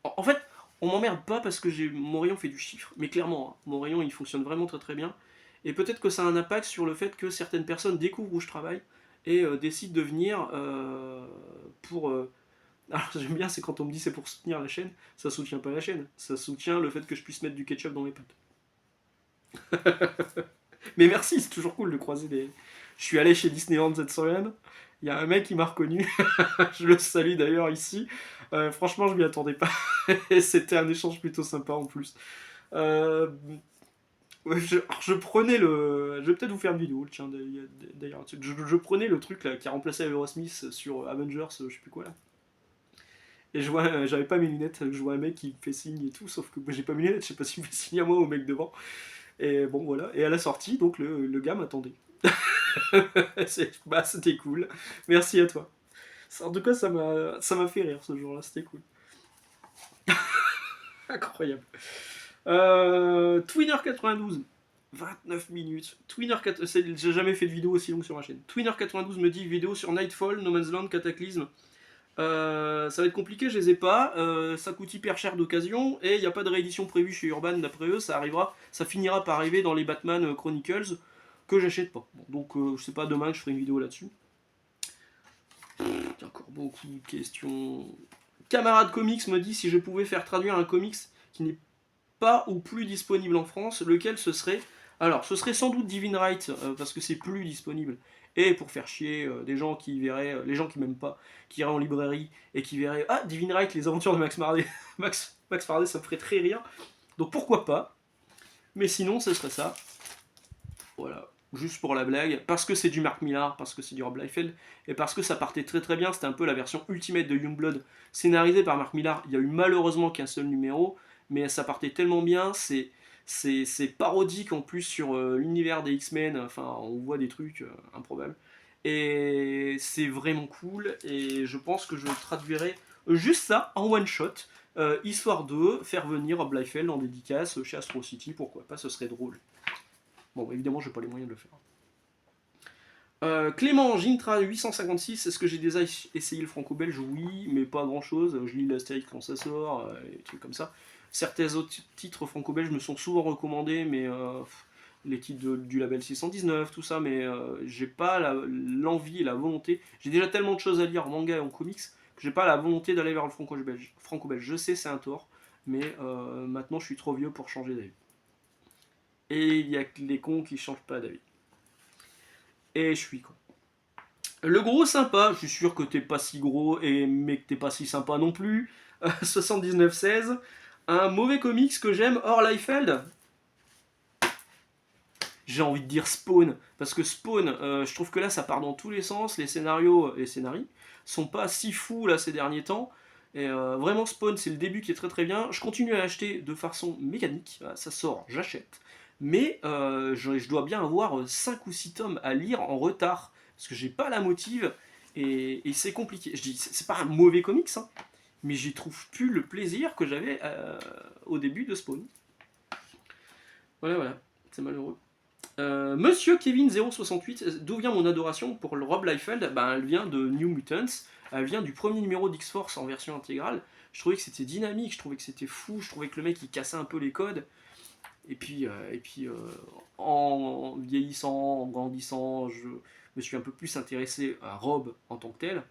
En fait, on m'emmerde pas parce que mon rayon fait du chiffre, mais clairement, hein, mon rayon il fonctionne vraiment très très bien. Et peut-être que ça a un impact sur le fait que certaines personnes découvrent où je travaille et décident de venir pour. Alors j'aime bien, c'est quand on me dit c'est pour soutenir la chaîne, ça soutient pas la chaîne, ça soutient le fait que je puisse mettre du ketchup dans mes pâtes. Mais merci, c'est toujours cool de croiser des. Je suis allé chez Disneyland cette semaine, il y a un mec qui m'a reconnu, je le salue d'ailleurs ici. Franchement, je m'y attendais pas. Et c'était un échange plutôt sympa en plus. Euh, ouais, je prenais le. Je vais peut-être vous faire une vidéo, tiens, d'ailleurs. Je prenais le truc là qui a remplacé Aerosmith sur Avengers, je sais plus quoi là. Et j'avais pas mes lunettes, je vois un mec qui me fait signe et tout, sauf que moi j'ai pas mes lunettes, je sais pas s'il me fait signe à moi ou au mec devant. Et bon voilà, et à la sortie, donc le gars m'attendait. C'était cool, merci à toi. En tout cas, ça m'a fait rire ce jour-là, c'était cool. Incroyable. Twinner92 29 minutes. J'ai jamais fait de vidéo aussi longue sur ma chaîne. Twinner92 me dit vidéo sur Nightfall, No Man's Land, Cataclysme. Ça va être compliqué, je les ai pas. Ça coûte hyper cher d'occasion et il n'y a pas de réédition prévue chez Urban d'après eux. Ça finira par arriver dans les Batman Chronicles que j'achète pas. Bon, donc je sais pas, demain je ferai une vidéo là-dessus. Il y a encore beaucoup de questions. Camarade Comics me dit si je pouvais faire traduire un comics qui n'est pas ou plus disponible en France, lequel ce serait? Alors, ce serait sans doute Divine Right, parce que c'est plus disponible. Et pour faire chier des gens qui verraient, les gens qui m'aiment pas, qui iraient en librairie et qui verraient ah, Divine Right, les aventures de Max Faraday. Max Faraday, ça me ferait très rire. Donc pourquoi pas? Mais sinon, ce serait ça. Voilà, juste pour la blague. Parce que c'est du Mark Millar, parce que c'est du Rob Liefeld, et parce que ça partait très très bien. C'était un peu la version ultimate de Youngblood, scénarisée par Mark Millar. Il y a eu malheureusement qu'un seul numéro, mais ça partait tellement bien. C'est parodique en plus sur l'univers des X-Men. Enfin, on voit des trucs improbables. Et c'est vraiment cool. Et je pense que je traduirai juste ça en one shot. Histoire de faire venir Rob Liefeld en dédicace chez Astro City. Pourquoi pas, ce serait drôle. Bon, évidemment, j'ai pas les moyens de le faire. Clément Gintra 856, est-ce que j'ai déjà essayé le franco-belge? Oui, mais pas grand-chose. Je lis l'Astérix quand ça sort, et des trucs comme ça. Certains autres titres franco-belges me sont souvent recommandés, mais les titres du label 619, tout ça, mais j'ai pas l'envie et la volonté. J'ai déjà tellement de choses à lire en manga et en comics que j'ai pas la volonté d'aller vers le franco-belge. Je sais, c'est un tort, mais maintenant je suis trop vieux pour changer d'avis. Et il y a que les cons qui changent pas d'avis. Et je suis con. Le gros sympa, je suis sûr que t'es pas si gros, mais que t'es pas si sympa non plus. 7916. Un mauvais comics que j'aime hors Liefeld. J'ai envie de dire Spawn. Parce que Spawn, je trouve que là ça part dans tous les sens. Les scénarios et les scénarii sont pas si fous là ces derniers temps. Et vraiment Spawn, c'est le début qui est très très bien. Je continue à l'acheter de façon mécanique. Ça sort, j'achète. Mais je dois bien avoir 5 ou 6 tomes à lire en retard. Parce que j'ai pas la motive. Et c'est compliqué. Je dis, c'est pas un mauvais comics, hein, mais j'y trouve plus le plaisir que j'avais au début de Spawn. Voilà, c'est malheureux. Monsieur Kevin068, d'où vient mon adoration pour le Rob Liefeld? Elle vient de New Mutants, elle vient du premier numéro d'X-Force en version intégrale. Je trouvais que c'était dynamique, je trouvais que c'était fou, je trouvais que le mec il cassait un peu les codes. Et puis en vieillissant, en grandissant, je me suis un peu plus intéressé à Rob en tant que tel.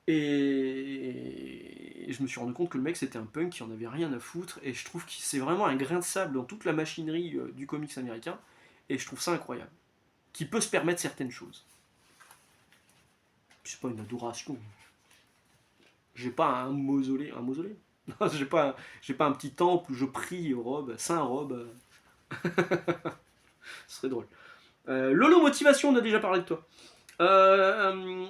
Et je me suis rendu compte que le mec c'était un punk qui en avait rien à foutre. Et je trouve que c'est vraiment un grain de sable dans toute la machinerie du comics américain. Et je trouve ça incroyable. Qui peut se permettre certaines choses. C'est pas une adoration. J'ai pas un mausolée. Un mausolée? Non, j'ai pas un petit temple où je prie Rob, Saint Rob. Ce serait drôle. Lolo Motivation, on a déjà parlé de toi.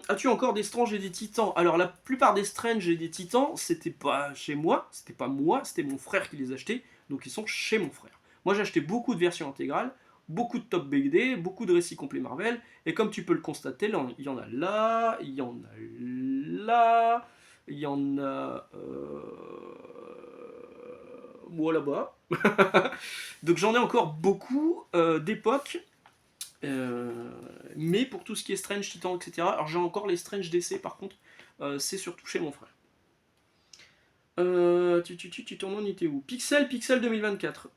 As-tu encore des Strange et des Titans? Alors la plupart des Strange et des Titans, c'était pas chez moi, c'était pas moi, c'était mon frère qui les achetait, donc ils sont chez mon frère. Moi j'ai acheté beaucoup de versions intégrales, beaucoup de top BD, beaucoup de récits complets Marvel, et comme tu peux le constater, il y en a là, il y en a là, il y en a moi là-bas. Donc j'en ai encore beaucoup d'époques. Mais pour tout ce qui est Strange, Titan, etc. Alors j'ai encore les Strange DC par contre, c'est surtout chez mon frère. Tu t'en en étais où? Pixel 2024,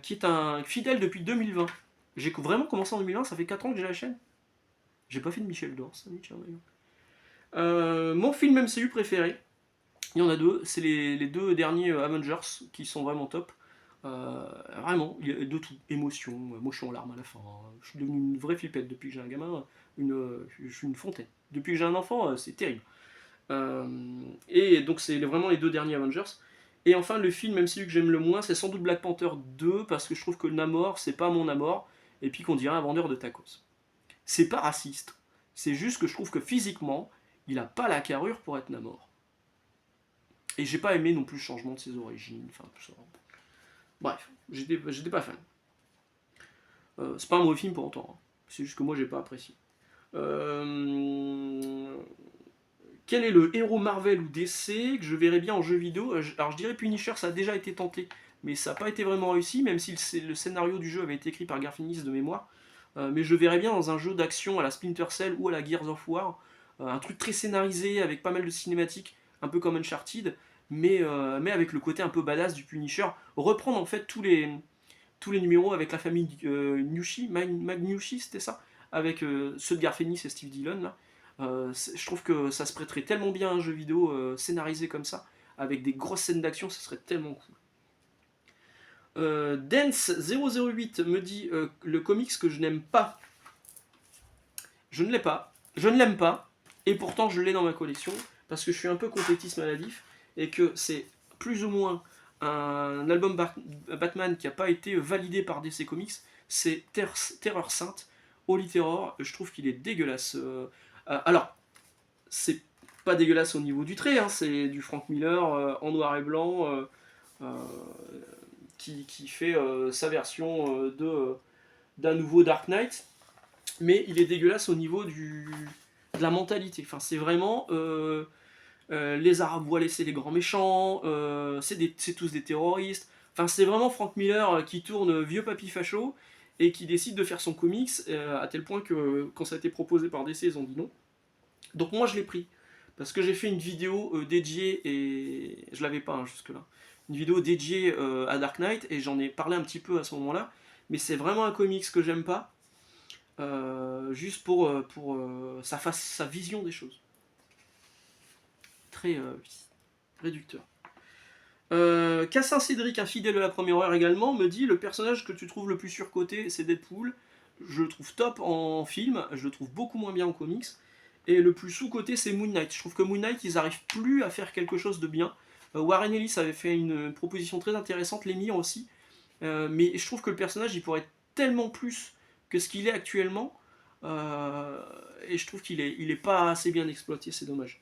qui est un fidèle depuis 2020. J'ai vraiment commencé en 2020, ça fait 4 ans que j'ai la chaîne. J'ai pas fait de Michel Dors, ça tiens d'ailleurs. Mon film MCU préféré, il y en a deux, c'est les deux derniers Avengers qui sont vraiment top. Vraiment, il y a de tout. Émotion, moi je suis en larmes à la fin. Je suis devenu une vraie flippette depuis que j'ai un gamin. Je suis une fontaine. Depuis que j'ai un enfant, c'est terrible. Et donc c'est vraiment les deux derniers Avengers. Et enfin le film, même celui que j'aime le moins, c'est sans doute Black Panther 2, parce que je trouve que Namor, c'est pas mon Namor, et puis qu'on dirait un vendeur de tacos. C'est pas raciste. C'est juste que je trouve que physiquement, il a pas la carrure pour être Namor. Et j'ai pas aimé non plus le changement de ses origines, enfin tout ça. Bref, j'étais pas fan. C'est pas un mauvais film pour autant, hein. C'est juste que moi j'ai pas apprécié. Quel est le héros Marvel ou DC que je verrais bien en jeu vidéo? Alors je dirais Punisher, ça a déjà été tenté mais ça n'a pas été vraiment réussi, même si le scénario du jeu avait été écrit par Garth Ennis de mémoire. Mais je verrais bien dans un jeu d'action à la Splinter Cell ou à la Gears of War, un truc très scénarisé avec pas mal de cinématiques, un peu comme Uncharted, mais avec le côté un peu badass du Punisher, reprendre en fait tous les numéros avec la famille Magnucci, c'était ça, avec ceux de Garth Ennis et Steve Dillon là. Je trouve que ça se prêterait tellement bien à un jeu vidéo scénarisé comme ça, avec des grosses scènes d'action, ça serait tellement cool. Dance008 me dit le comics que je n'aime pas. Je ne l'ai pas, je ne l'aime pas, et pourtant je l'ai dans ma collection, parce que je suis un peu complétiste maladif, et que c'est plus ou moins un album Batman qui n'a pas été validé par DC Comics, c'est Terreur Sainte, Holy Terror, je trouve qu'il est dégueulasse. Alors, c'est pas dégueulasse au niveau du trait, hein, c'est du Frank Miller en noir et blanc euh, qui fait sa version d'un nouveau Dark Knight, mais il est dégueulasse au niveau de la mentalité. Enfin, c'est vraiment les Arabes voilés, c'est les grands méchants, c'est tous des terroristes. Enfin, c'est vraiment Frank Miller qui tourne vieux papy facho et qui décide de faire son comics à tel point que quand ça a été proposé par DC, ils ont dit non. Donc moi, je l'ai pris parce que j'ai fait une vidéo dédiée et je l'avais pas jusque-là. Une vidéo dédiée à Dark Knight et j'en ai parlé un petit peu à ce moment-là. Mais c'est vraiment un comics que j'aime pas. Juste pour sa vision des choses. Très réducteur. Cassin Cédric, un fidèle de la première heure également, me dit le personnage que tu trouves le plus surcoté, c'est Deadpool. Je le trouve top en film, je le trouve beaucoup moins bien en comics. Et le plus sous-coté, c'est Moon Knight. Je trouve que Moon Knight, ils arrivent plus à faire quelque chose de bien. Warren Ellis avait fait une proposition très intéressante, l'émir aussi. Mais je trouve que le personnage, il pourrait être tellement plus que ce qu'il est actuellement. Et je trouve qu'il est pas assez bien exploité, c'est dommage.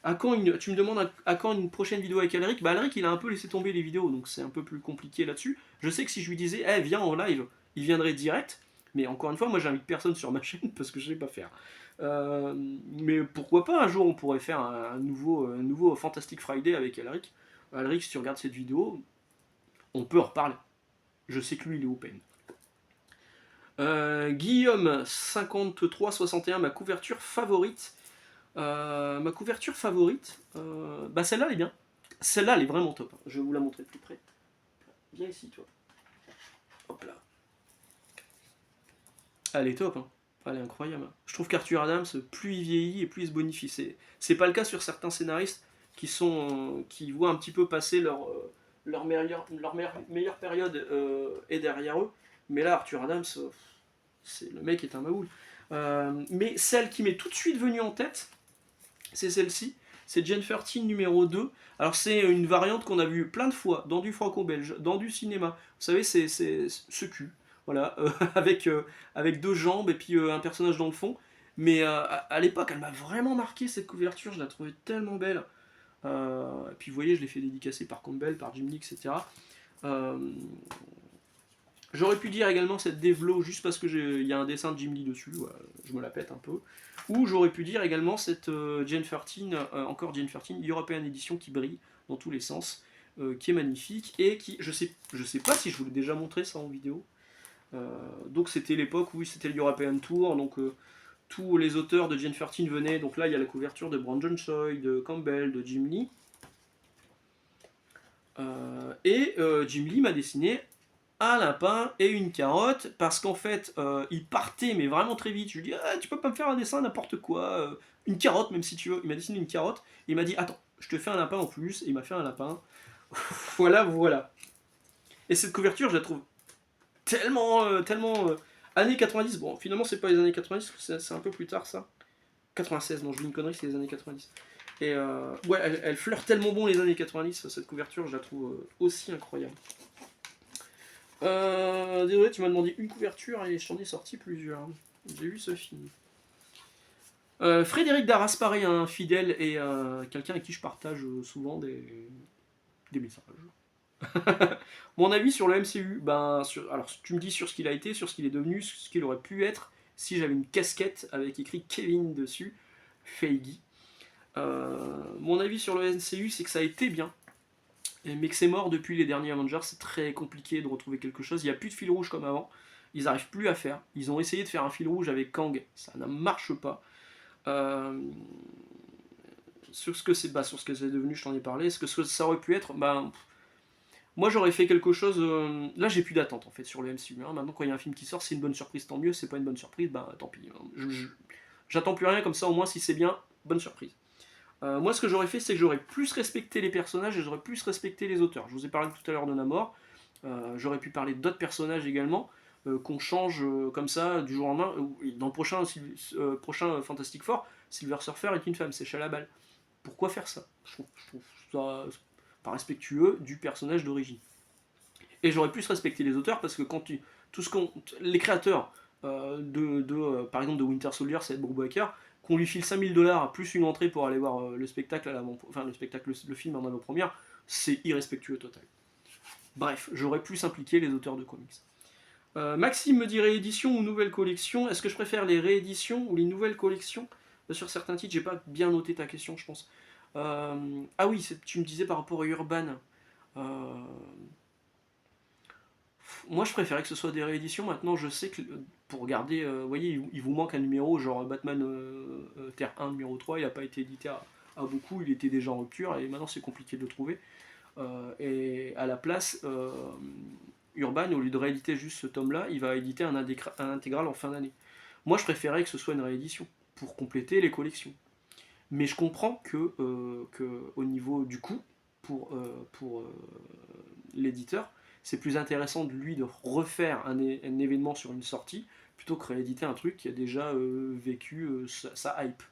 Tu me demandes à quand une prochaine vidéo avec Alric. Bah Alric, il a un peu laissé tomber les vidéos, donc c'est un peu plus compliqué là-dessus. Je sais que si je lui disais, viens en live, il viendrait direct. Mais encore une fois, moi j'invite personne sur ma chaîne parce que je sais pas faire. Mais pourquoi pas un jour on pourrait faire un nouveau Fantastic Friday avec Alric. Alric, si tu regardes cette vidéo, on peut en reparler. Je sais que lui, il est open. Guillaume 5361, ma couverture favorite. Bah celle-là elle est bien. Celle-là elle est vraiment top. Je vais vous la montrer de plus près. Viens ici toi. Hop là. Elle est top. Hein. Elle est incroyable. Je trouve qu'Arthur Adams, plus il vieillit et plus il se bonifie. C'est pas le cas sur certains scénaristes qui voient un petit peu passer leur meilleure période est derrière eux. Mais là, Arthur Adams, le mec est un maoul. Mais celle qui m'est tout de suite venue en tête, c'est celle-ci. C'est Jane 13 numéro 2. Alors c'est une variante qu'on a vue plein de fois dans du franco-belge, dans du cinéma. Vous savez, c'est ce cul. Voilà, avec deux jambes et puis un personnage dans le fond. Mais à l'époque, elle m'a vraiment marqué cette couverture, je la trouvais tellement belle. Et puis vous voyez, je l'ai fait dédicacer par Campbell, par Jim Lee, etc. J'aurais pu dire également cette Devlo juste parce qu'il y a un dessin de Jim Lee dessus, voilà, je me la pète un peu. Ou j'aurais pu dire également cette Jane 13, encore Jane 13, European Edition qui brille dans tous les sens, qui est magnifique et qui, je sais pas si je vous l'ai déjà montré ça en vidéo. Donc c'était l'époque où c'était le European Tour, donc tous les auteurs de Jane 13 venaient, donc là il y a la couverture de Brandon Choi, de Campbell, de Jim Lee. Jim Lee m'a dessiné un lapin et une carotte parce qu'en fait il partait mais vraiment très vite. Je lui dis tu peux pas me faire un dessin n'importe quoi, une carotte même si tu veux. Il m'a dessiné une carotte et il m'a dit attends je te fais un lapin en plus et il m'a fait un lapin. voilà. Et cette couverture je la trouve tellement années 90. Bon finalement c'est pas les années 90, c'est un peu plus tard ça. 96 non je dis une connerie, c'est les années 90. Et ouais elle fleure tellement bon les années 90 cette couverture, je la trouve aussi incroyable. Désolé, tu m'as demandé une couverture et je t'en ai sorti plusieurs. J'ai vu ce film. Frédéric Darras, pareil, un fidèle et quelqu'un avec qui je partage souvent des messages. Mon avis sur le MCU, alors tu me dis sur ce qu'il a été, sur ce qu'il est devenu, sur ce qu'il aurait pu être si j'avais une casquette avec écrit Kevin dessus, Feige. Mon avis sur le MCU, c'est que ça a été bien. mais que c'est mort depuis les derniers Avengers, c'est très compliqué de retrouver quelque chose. Il n'y a plus de fil rouge comme avant. Ils n'arrivent plus à faire. Ils ont essayé de faire un fil rouge avec Kang, ça ne marche pas. Euh, sur ce que c'est devenu, je t'en ai parlé. Ce que ça aurait pu être, moi j'aurais fait quelque chose. Là j'ai plus d'attente en fait sur le MCU. Hein. Maintenant quand il y a un film qui sort, c'est une bonne surprise, tant mieux. C'est pas une bonne surprise, tant pis. J'attends plus rien, comme ça au moins si c'est bien, bonne surprise. Moi ce que j'aurais fait, c'est que j'aurais plus respecté les personnages et j'aurais plus respecté les auteurs. Je vous ai parlé tout à l'heure de Namor. J'aurais pu parler d'autres personnages également. Qu'on change comme ça du jour au lendemain. Dans le prochain Fantastic Four, Silver Surfer est une femme, c'est Chalabal. Pourquoi faire ça? Je trouve ça pas respectueux du personnage d'origine. Et j'aurais plus respecté les auteurs parce que quand les créateurs par exemple de Winter Soldier, c'est Ed Brubaker, qu'on lui file 5 000 $ plus une entrée pour aller voir le spectacle le film en avant-première, c'est irrespectueux total. Bref, j'aurais plus impliqué les auteurs de comics. Maxime me dit réédition ou nouvelle collection. Est-ce que je préfère les rééditions ou les nouvelles collections? Sur certains titres, j'ai pas bien noté ta question, je pense. Ah oui, tu me disais par rapport à Urban. Euh, Moi, je préférais que ce soit des rééditions. Maintenant, je sais que pour garder, vous voyez, il vous manque un numéro, genre Batman Terre 1, numéro 3, il n'a pas été édité à beaucoup, il était déjà en rupture, et maintenant c'est compliqué de le trouver. Et à la place, Urban, au lieu de rééditer juste ce tome-là, il va éditer un intégral en fin d'année. Moi, je préférais que ce soit une réédition, pour compléter les collections. Mais je comprends que au niveau du coût, pour l'éditeur, c'est plus intéressant de lui de refaire un événement sur une sortie, plutôt que rééditer un truc qui a déjà vécu sa hype.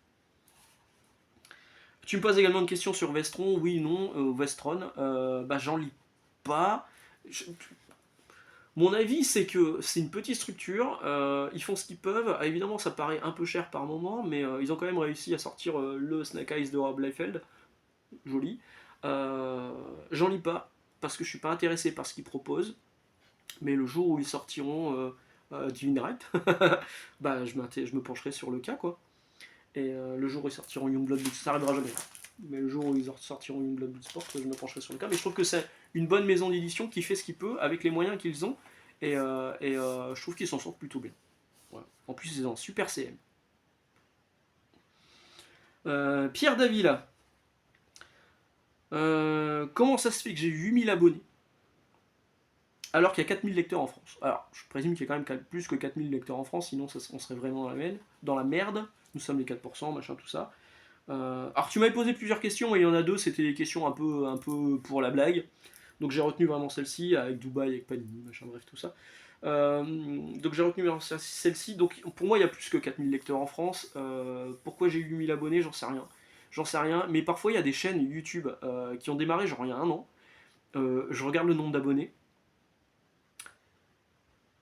Tu me poses également une question sur Vestron, oui, non, Vestron, j'en lis pas. Mon avis, c'est que c'est une petite structure, ils font ce qu'ils peuvent. Ah, évidemment, ça paraît un peu cher par moment, mais ils ont quand même réussi à sortir le Snake Eyes de Rob Liefeld, joli. J'en lis pas, parce que je suis pas intéressé par ce qu'ils proposent, mais le jour où ils sortiront Divine Right, je me pencherai sur le cas, quoi. Et le jour où ils sortiront Youngblood Bloodsport, ça arrivera jamais. Mais le jour où ils sortiront Youngblood Bloodsport, je me pencherai sur le cas. Mais je trouve que c'est une bonne maison d'édition qui fait ce qu'il peut avec les moyens qu'ils ont. Et je trouve qu'ils s'en sortent plutôt bien. Voilà. En plus, ils ont un super CM. Pierre Davila. Comment ça se fait que j'ai 8000 abonnés alors qu'il y a 4000 lecteurs en France? Alors, je présume qu'il y a quand même plus que 4000 lecteurs en France, sinon on serait vraiment dans la merde. Nous sommes les 4%, machin, tout ça. Alors tu m'avais posé plusieurs questions et il y en a deux, c'était des questions un peu pour la blague. Donc j'ai retenu vraiment celle-ci, avec Dubaï, avec Panini, machin, bref, tout ça. Donc j'ai retenu celle-ci. Donc pour moi, il y a plus que 4000 lecteurs en France. Pourquoi j'ai eu 8000 abonnés, j'en sais rien. J'en sais rien, mais parfois il y a des chaînes YouTube qui ont démarré genre il y a un an. Je regarde le nombre d'abonnés,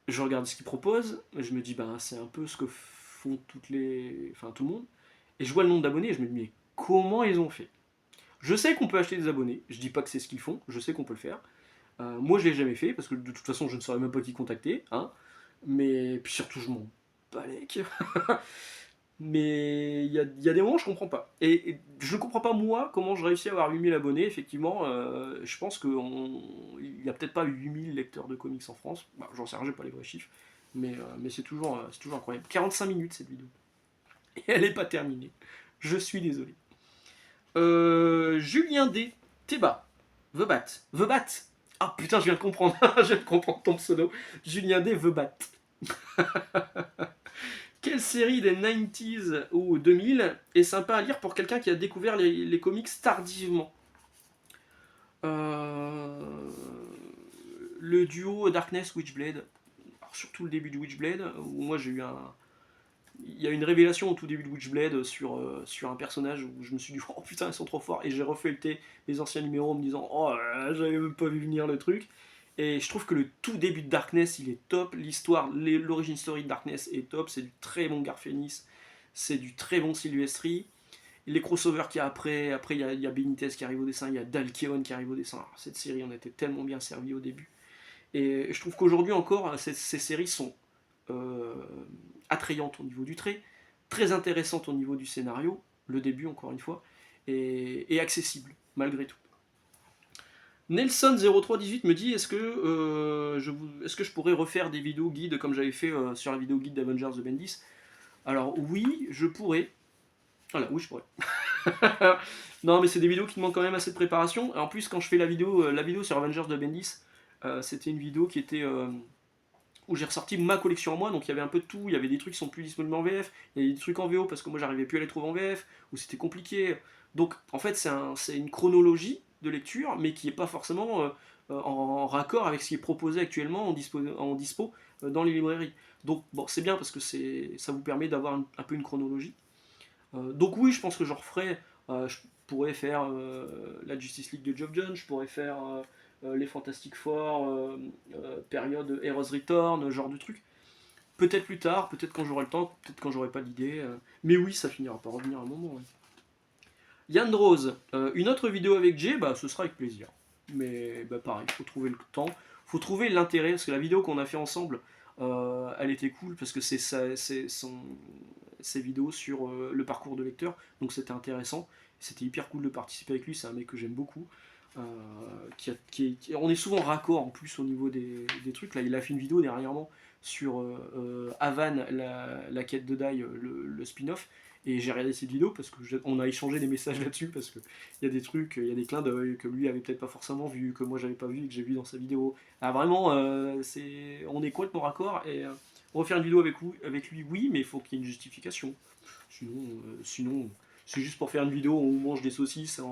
je regarde ce qu'ils proposent, je me dis c'est un peu ce que font tout le monde. Et je vois le nombre d'abonnés et je me dis mais comment ils ont fait? Je sais qu'on peut acheter des abonnés, je dis pas que c'est ce qu'ils font, je sais qu'on peut le faire. Moi je l'ai jamais fait parce que de toute façon je ne saurais même pas qui contacter, hein. Mais puis surtout je m'en balèque. Mais il y a des moments où je comprends pas. Et je ne comprends pas moi comment je réussis à avoir 8000 abonnés. Effectivement, je pense qu'il n'y a peut-être pas 8000 lecteurs de comics en France. J'en sais rien, j'ai pas les vrais chiffres. Mais c'est toujours incroyable. 45 minutes cette vidéo. Et elle n'est pas terminée. Je suis désolé. Julien D. Théba. The Bat. Ah putain, je viens de comprendre. Je viens de comprendre ton pseudo. Julien D. The Bat. Quelle série des 90s ou 2000 est sympa à lire pour quelqu'un qui a découvert les comics tardivement? Le duo Darkness Witchblade. Alors, surtout le début de Witchblade, où moi j'ai eu il y a une révélation au tout début de Witchblade sur un personnage où je me suis dit oh putain ils sont trop forts, et j'ai refeuilleté les anciens numéros en me disant oh j'avais même pas vu venir le truc. Et je trouve que le tout début de Darkness il est top, l'histoire, l'origine story de Darkness est top, c'est du très bon Garfénis, c'est du très bon Silvestri. Les crossovers qu'il y a après il y a Benitez qui arrive au dessin, il y a Dalkeon qui arrive au dessin. Alors, cette série on était tellement bien servi au début. Et je trouve qu'aujourd'hui encore ces séries sont euh, attrayante au niveau du trait, très intéressante au niveau du scénario, le début encore une fois, et accessible malgré tout. Nelson0318 me dit est-ce que je pourrais refaire des vidéos guides comme j'avais fait sur la vidéo guide d'Avengers de Bendis. Alors oui, je pourrais. Voilà, oui, je pourrais. Non, mais c'est des vidéos qui demandent quand même assez de préparation. Et en plus, quand je fais la vidéo sur Avengers de Bendis, c'était une vidéo qui était où j'ai ressorti ma collection en moi, donc il y avait un peu de tout. Il y avait des trucs qui sont plus disponibles en VF, il y avait des trucs en VO parce que moi j'arrivais plus à les trouver en VF, ou c'était compliqué. Donc en fait, c'est une chronologie de lecture, mais qui n'est pas forcément en raccord avec ce qui est proposé actuellement en dispo dans les librairies. Donc bon, c'est bien parce que ça vous permet d'avoir un peu une chronologie. Donc oui, je pense que je referai. Je pourrais faire la Justice League de Geoff John, je pourrais faire les Fantastic Four, période Heroes Return, genre de truc. Peut-être plus tard, peut-être quand j'aurai le temps, peut-être quand j'aurai pas d'idée. Mais oui, ça finira par revenir un moment. Ouais. Yann Rose, une autre vidéo avec Jay, bah ce sera avec plaisir. Mais bah, pareil, il faut trouver le temps, faut trouver l'intérêt, parce que la vidéo qu'on a fait ensemble, elle était cool parce que c'est ses vidéos sur le parcours de lecteur, donc c'était intéressant. C'était hyper cool de participer avec lui, c'est un mec que j'aime beaucoup. On est souvent raccord en plus au niveau des trucs. Là, il a fait une vidéo dernièrement sur Havan, la quête de Dai, le spin-off. Et j'ai regardé cette vidéo parce qu'on a échangé des messages là-dessus parce qu'il y a des trucs, il y a des clins d'œil que lui avait peut-être pas forcément vu, que moi j'avais pas vu et que j'ai vu dans sa vidéo. Ah, vraiment, on est complètement raccord et refaire une vidéo avec lui, oui, mais il faut qu'il y ait une justification. Sinon, c'est juste pour faire une vidéo où on mange des saucisses.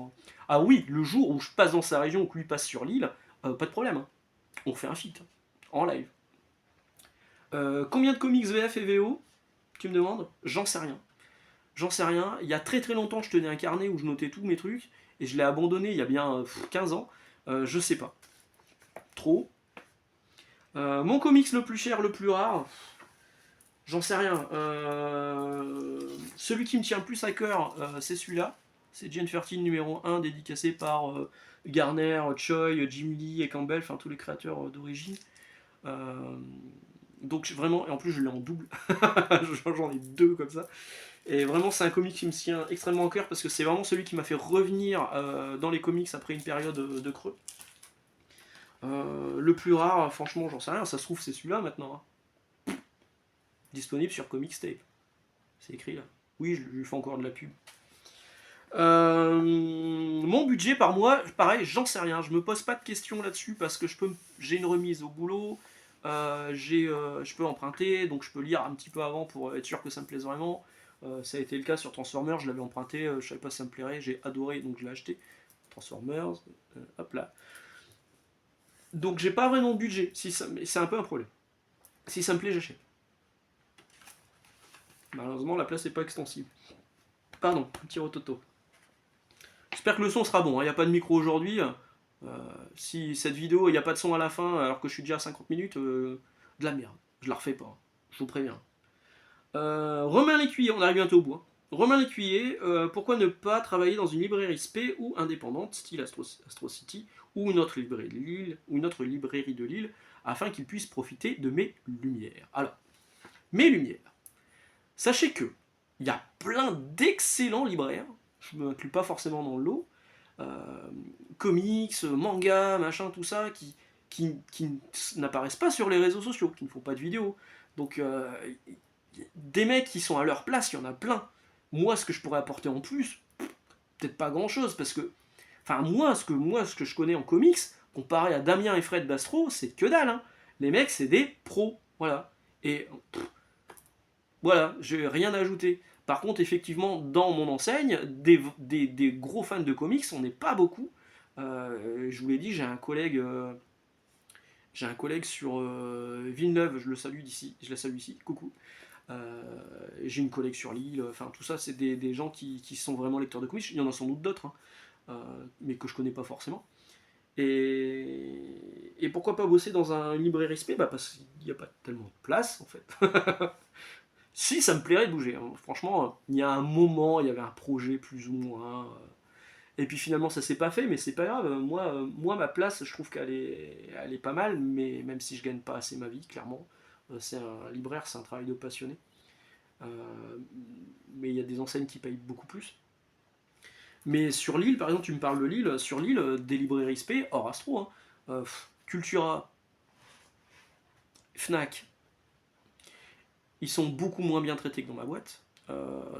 Ah oui, le jour où je passe dans sa région ou que lui passe sur l'île, pas de problème. Hein. On fait un feat, en live. Combien de comics VF et VO tu me demandes? J'en sais rien. J'en sais rien. Il y a très très longtemps, je tenais un carnet où je notais tous mes trucs et je l'ai abandonné il y a bien 15 ans. Je sais pas. Trop. Mon comics le plus cher, le plus rare, j'en sais rien. Celui qui me tient le plus à cœur, c'est celui-là. C'est Gen 13 numéro 1, dédicacé par Garner, Choi, Jim Lee et Campbell, enfin tous les créateurs d'origine. Euh, donc vraiment, et en plus je l'ai en double, j'en ai deux comme ça. Et vraiment c'est un comic qui me tient extrêmement à cœur parce que c'est vraiment celui qui m'a fait revenir dans les comics après une période de creux. Le plus rare, franchement j'en sais rien, ça se trouve c'est celui-là maintenant. Hein. Disponible sur Comics Tape. C'est écrit là. Oui, je lui fais encore de la pub. Mon budget par mois, pareil, j'en sais rien. Je me pose pas de questions là-dessus parce que j'ai une remise au boulot, je peux emprunter, donc je peux lire un petit peu avant pour être sûr que ça me plaise vraiment. Ça a été le cas sur Transformers, je l'avais emprunté, je savais pas si ça me plairait, j'ai adoré, donc je l'ai acheté. Transformers, hop là. Donc j'ai pas vraiment de budget, c'est un peu un problème. Si ça me plaît, j'achète. Malheureusement, la place n'est pas extensible. Pardon, petit rototo. J'espère que le son sera bon, il n'y a pas de micro aujourd'hui. Si cette vidéo, il n'y a pas de son à la fin, alors que je suis déjà à 50 minutes, de la merde. Je la refais pas, je vous préviens. Romain Lécuyer, on arrive bientôt au bout. Hein. Romain Lécuyer, pourquoi ne pas travailler dans une librairie SP ou indépendante, style Astro City, ou une autre librairie de Lille, afin qu'il puisse profiter de mes lumières. Alors, mes lumières. Sachez que il y a plein d'excellents libraires, je ne m'inclus pas forcément dans le lot, comics, mangas, machin, tout ça, qui n'apparaissent pas sur les réseaux sociaux, qui ne font pas de vidéos. Donc, des mecs qui sont à leur place, il y en a plein. Moi, ce que je pourrais apporter en plus, peut-être pas grand-chose, parce que, enfin, moi, ce que je connais en comics, comparé à Damien et Fred d'Astro, c'est que dalle. Hein. Les mecs, c'est des pros, voilà. Et voilà, j'ai rien à ajouter. Par contre, effectivement, dans mon enseigne, des gros fans de comics, on n'est pas beaucoup. Je vous l'ai dit, j'ai un collègue sur Villeneuve, je la salue ici, coucou. J'ai une collègue sur Lille, enfin tout ça, c'est des gens qui sont vraiment lecteurs de comics. Il y en a sans doute d'autres, hein, mais que je connais pas forcément. Et pourquoi pas bosser dans un librairie SP? Bah parce qu'il n'y a pas tellement de place en fait. Si, ça me plairait de bouger. Hein. Franchement, il y a un moment, il y avait un projet plus ou moins. Et puis finalement, ça s'est pas fait, mais c'est pas grave. Moi, ma place, je trouve elle est pas mal, mais même si je gagne pas assez ma vie, clairement. C'est un libraire, c'est un travail de passionné. Mais il y a des enseignes qui payent beaucoup plus. Mais sur Lille, par exemple, tu me parles de Lille, sur Lille, des librairies spé, hors Astro, hein, Cultura, Fnac, ils sont beaucoup moins bien traités que dans ma boîte.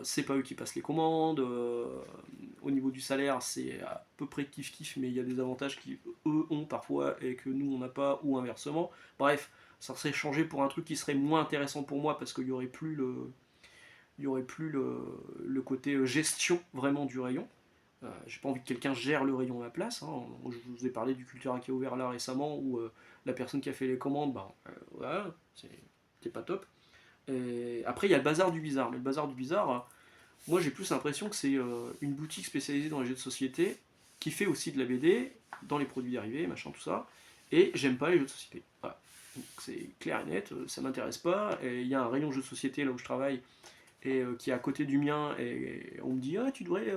C'est pas eux qui passent les commandes. Au niveau du salaire, c'est à peu près kiff-kiff, mais il y a des avantages qu'eux ont parfois et que nous on n'a pas, ou inversement. Bref, ça serait changé pour un truc qui serait moins intéressant pour moi parce qu'il n'y aurait plus le côté gestion vraiment du rayon. J'ai pas envie que quelqu'un gère le rayon à ma place. Hein. Je vous ai parlé du Cultura qui a ouvert là récemment où la personne qui a fait les commandes, voilà, c'était pas top. Et après, il y a le bazar du bizarre. Mais le bazar du bizarre, moi j'ai plus l'impression que c'est une boutique spécialisée dans les jeux de société qui fait aussi de la BD, dans les produits dérivés, machin, tout ça. Et j'aime pas les jeux de société. Voilà. Donc c'est clair et net, ça m'intéresse pas. Et il y a un rayon jeux de société là où je travaille et qui est à côté du mien. Et on me dit, ah, tu devrais.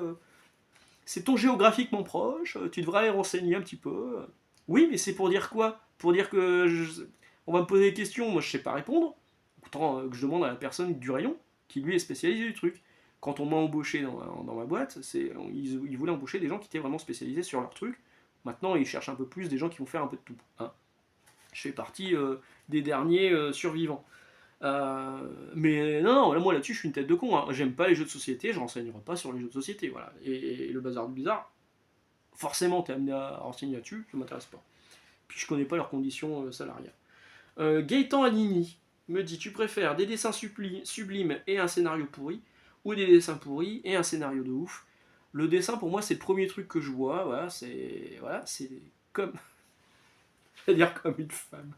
C'est ton géographiquement proche, tu devrais aller renseigner un petit peu. Oui, mais c'est pour dire quoi? Pour dire que on va me poser des questions, moi je sais pas répondre. Autant que je demande à la personne du rayon, qui lui est spécialisé du truc. Quand on m'a embauché dans ma boîte, ils voulaient embaucher des gens qui étaient vraiment spécialisés sur leur truc. Maintenant, ils cherchent un peu plus des gens qui vont faire un peu de tout. Hein. Je fais partie des derniers survivants. Mais non, moi là-dessus, je suis une tête de con. Hein. J'aime pas les jeux de société, je renseignerai pas sur les jeux de société. Voilà. Et le bazar du bizarre, forcément, t'es amené à renseigner là-dessus, ça m'intéresse pas. Puis je connais pas leurs conditions salariales. Gaëtan Anini me dit, tu préfères des dessins sublimes et un scénario pourri, ou des dessins pourris et un scénario de ouf? Le dessin, pour moi, c'est le premier truc que je vois. Voilà, c'est comme, c'est-à-dire comme une femme.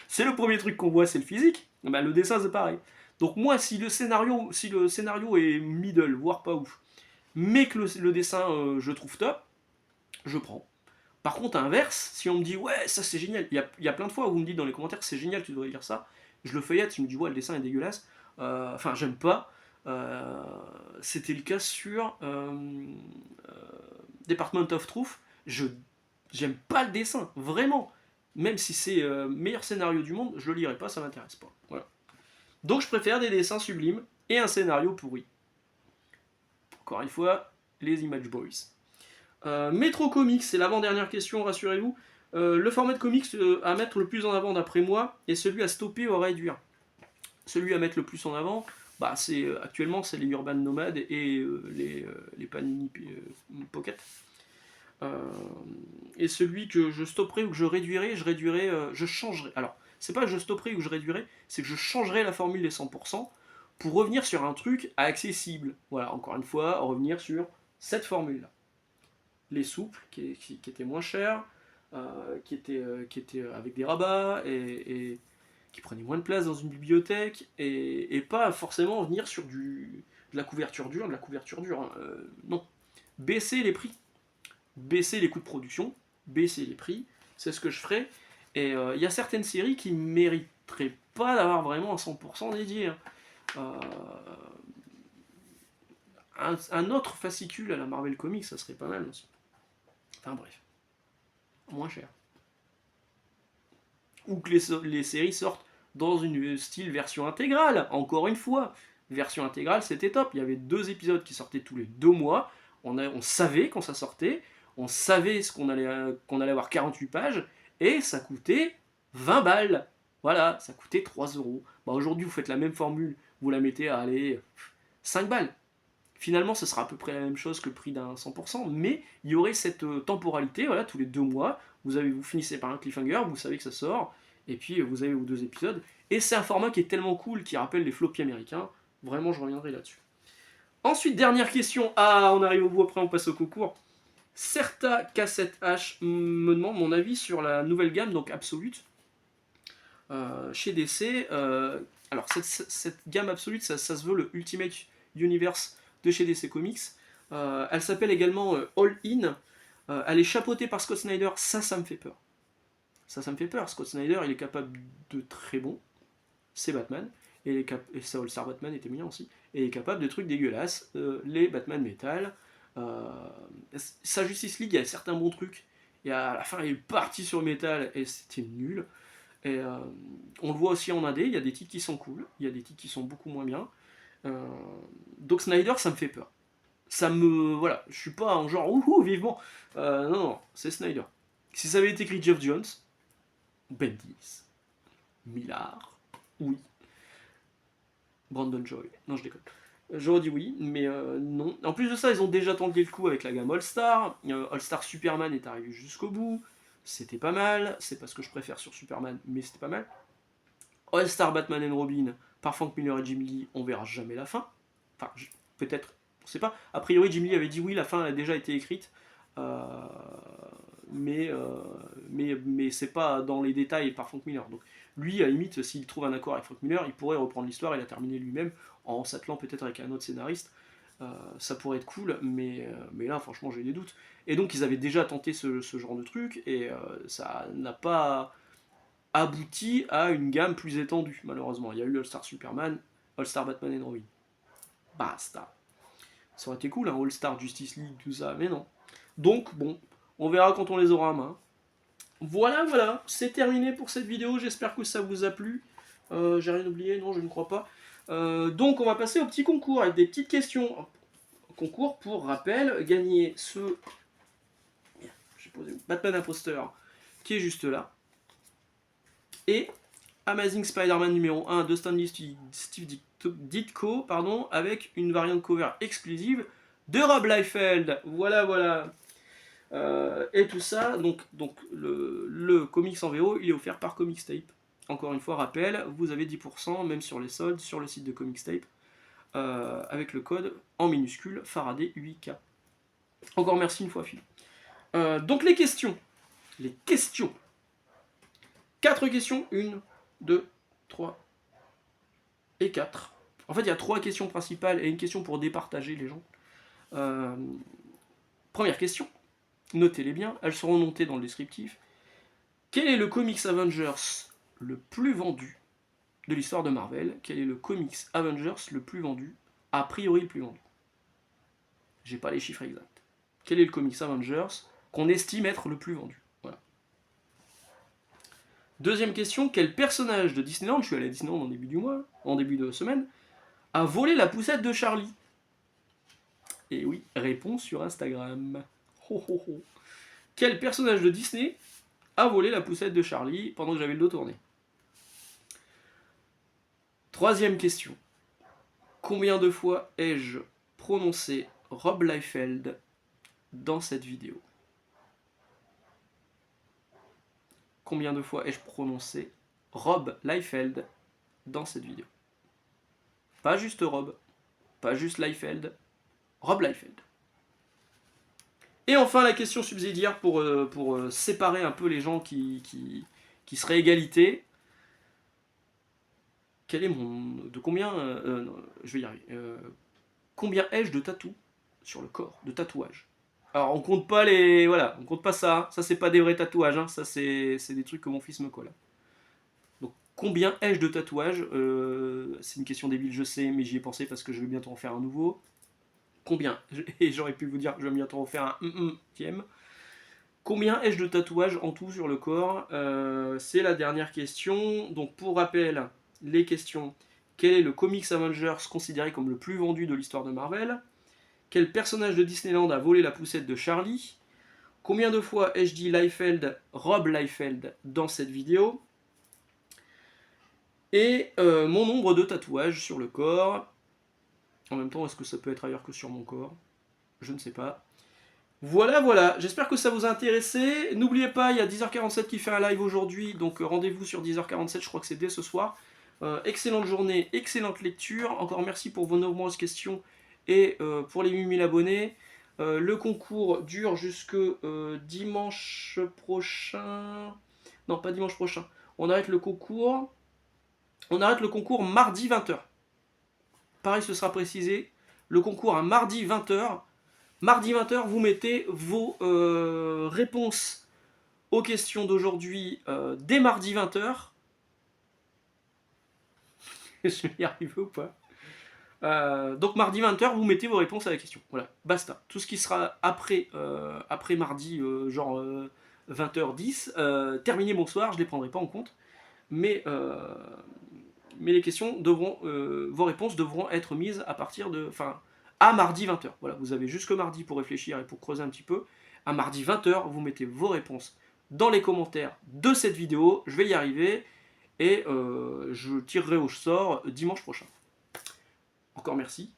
C'est le premier truc qu'on voit, c'est le physique. Bah, le dessin, c'est pareil. Donc moi, si le scénario est middle, voire pas ouf, mais que le dessin, je trouve top, je prends. Par contre, à inverse, si on me dit ouais, ça c'est génial, il y a plein de fois où vous me dites dans les commentaires c'est génial, tu devrais lire ça, je le feuillette, je me dis ouais, le dessin est dégueulasse, enfin j'aime pas. C'était le cas sur Department of Truth, j'aime pas le dessin, vraiment. Même si c'est meilleur scénario du monde, je le lirai pas, ça m'intéresse pas. Voilà. Donc je préfère des dessins sublimes et un scénario pourri. Encore une fois, les Image Boys. Metro Comics, c'est l'avant-dernière question, rassurez-vous. Le format de comics à mettre le plus en avant d'après moi est celui à stopper ou à réduire. Celui à mettre le plus en avant, actuellement c'est les Urban Nomades et les Panini Pocket. Et celui que je stopperai ou que je réduirai, je changerai. Alors, c'est pas que je stopperai ou que je réduirai, c'est que je changerai la formule des 100% pour revenir sur un truc accessible. Voilà, encore une fois, revenir sur cette formule-là. Les souples, qui étaient moins chers, qui étaient avec des rabats, et qui prenaient moins de place dans une bibliothèque, et pas forcément venir sur de la couverture dure, hein. Non. Baisser les prix. Baisser les coûts de production, baisser les prix, c'est ce que je ferai. Et il y a certaines séries qui ne mériteraient pas d'avoir vraiment un 100% dédié. Hein. Un autre fascicule à la Marvel Comics, ça serait pas mal aussi. Enfin bref, moins cher. Ou que les séries sortent dans une style version intégrale, encore une fois. Version intégrale, c'était top. Il y avait 2 épisodes qui sortaient tous les 2 mois. On savait quand ça sortait. On savait qu'on allait avoir 48 pages, et ça coûtait 20 balles. Voilà, ça coûtait 3 euros. Aujourd'hui, vous faites la même formule, vous la mettez à aller 5 balles. Finalement, ce sera à peu près la même chose que le prix d'un 100%, mais il y aurait cette temporalité, voilà, tous les 2 mois, vous finissez par un cliffhanger, vous savez que ça sort, et puis vous avez vos 2 épisodes, et c'est un format qui est tellement cool, qui rappelle les floppies américains, vraiment je reviendrai là-dessus. Ensuite, dernière question, on arrive au bout, après on passe au concours. Certa K7H me demande mon avis sur la nouvelle gamme, donc Absolute, chez DC. Alors, cette gamme Absolute, ça se veut le Ultimate Universe de chez DC Comics. Elle s'appelle également All In. Elle est chapeautée par Scott Snyder, ça me fait peur. Ça me fait peur. Scott Snyder, il est capable de très bon. C'est Batman. Et All Star Batman était mignon aussi. Et il est capable de trucs dégueulasses. Les Batman Metal. Sa Justice League, il y a certains bons trucs, et à la fin il est parti sur Metal et c'était nul. Et on le voit aussi en indé, il y a des titres qui sont cool, il y a des titres qui sont beaucoup moins bien. Donc Snyder, ça me fait peur. ça me... Voilà, je suis pas en genre, ouhou, vivement. Non, c'est Snyder. Si ça avait été écrit Geoff Jones, Bendis, Millard, oui. Brandon Joy, non je déconne. J'aurais dit oui, mais non. En plus de ça, ils ont déjà tenté le coup avec la gamme All-Star. All-Star Superman est arrivé jusqu'au bout. C'était pas mal. C'est pas ce que je préfère sur Superman, mais c'était pas mal. All-Star Batman and Robin par Frank Miller et Jim Lee, on verra jamais la fin. Enfin, peut-être, on sait pas. A priori, Jim Lee avait dit oui, la fin a déjà été écrite. Euh, mais c'est pas dans les détails par Frank Miller. Donc lui, à la limite, s'il trouve un accord avec Frank Miller, il pourrait reprendre l'histoire et la terminer lui-même en s'attelant peut-être avec un autre scénariste. Ça pourrait être cool, mais là, franchement, j'ai des doutes. Et donc, ils avaient déjà tenté ce genre de truc, et ça n'a pas abouti à une gamme plus étendue, malheureusement. Il y a eu All-Star Superman, All-Star Batman and Robin. Basta. Ça aurait été cool, hein, All-Star Justice League, tout ça, mais non. Donc, bon, on verra quand on les aura à main. Voilà, c'est terminé pour cette vidéo, j'espère que ça vous a plu. J'ai rien oublié, non, je ne crois pas. Donc, on va passer au petit concours avec des petites questions. Concours pour rappel, gagner ce... J'ai posé Batman Imposteur, qui est juste là. Et Amazing Spider-Man numéro 1 de Stanley Steve Ditko, pardon, avec une variante cover exclusive de Rob Liefeld. Voilà. Et tout ça, donc le comics en VO, il est offert par Comics Tape. Encore une fois, rappel, vous avez 10%, même sur les soldes, sur le site de Comics Tape, avec le code en minuscule Faraday 8K. Encore merci une fois, Phil. Donc les questions. 4 questions, 1, 2, 3 et 4. En fait, il y a 3 questions principales et une question pour départager les gens. Première question, notez-les bien, elles seront notées dans le descriptif. Quel est le comics Avengers le plus vendu de l'histoire de Marvel? Quel est le comics Avengers le plus vendu? A priori le plus vendu. J'ai pas les chiffres exacts. Quel est le comics Avengers qu'on estime être le plus vendu? Voilà. Deuxième question, quel personnage de Disneyland, je suis allé à Disneyland en début du mois, en début de semaine, a volé la poussette de Charlie? Et oui, réponse sur Instagram. Quel personnage de Disney a volé la poussette de Charlie pendant que j'avais le dos tourné? Troisième question. Combien de fois ai-je prononcé Rob Liefeld dans cette vidéo? Combien de fois ai-je prononcé Rob Liefeld dans cette vidéo? Pas juste Rob, pas juste Liefeld, Rob Liefeld. Et enfin la question subsidiaire pour séparer un peu les gens qui seraient égalité. Quel est mon... De combien... non, je vais y arriver. Combien ai-je de tatous sur le corps? De tatouages. Alors on compte pas les... Voilà, on compte pas ça. Ça c'est pas des vrais tatouages, hein. Ça c'est des trucs que mon fils me colle. Donc combien ai-je de tatouages? C'est une question débile, je sais, mais j'y ai pensé parce que je vais bientôt en faire un nouveau. Combien? Et j'aurais pu vous dire que je vais bientôt en faire un tième. Combien ai-je de tatouages en tout sur le corps? C'est la dernière question. Donc pour rappel, les questions. Quel est le comics Avengers considéré comme le plus vendu de l'histoire de Marvel? Quel personnage de Disneyland a volé la poussette de Charlie? Combien de fois ai-je dit Liefeld, Rob Liefeld dans cette vidéo? Et mon nombre de tatouages sur le corps. En même temps, est-ce que ça peut être ailleurs que sur mon corps? Je ne sais pas. Voilà, j'espère que ça vous a intéressé. N'oubliez pas, il y a 10h47 qui fait un live aujourd'hui, donc rendez-vous sur 10h47, je crois que c'est dès ce soir. Excellente journée, excellente lecture. Encore merci pour vos nombreuses questions et pour les 8000 abonnés. Le concours dure jusque dimanche prochain. Non, pas dimanche prochain. On arrête le concours mardi 20h. Pareil, ce sera précisé. Le concours à mardi 20h. Mardi 20h, vous mettez vos réponses aux questions d'aujourd'hui dès mardi 20h. Je vais y arriver ou pas? Donc mardi 20h, vous mettez vos réponses à la question. Voilà, basta. Tout ce qui sera après mardi, genre 20h10, terminé bonsoir, je ne les prendrai pas en compte. Mais les questions devront, vos réponses devront être mises à partir de... Enfin, à mardi 20h. Voilà, vous avez jusque mardi pour réfléchir et pour creuser un petit peu. À mardi 20h, vous mettez vos réponses dans les commentaires de cette vidéo. Je vais y arriver et je tirerai au sort dimanche prochain. Encore merci.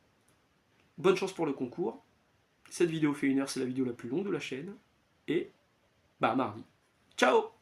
Bonne chance pour le concours. Cette vidéo fait 1 heure, c'est la vidéo la plus longue de la chaîne. Et bah mardi. Ciao!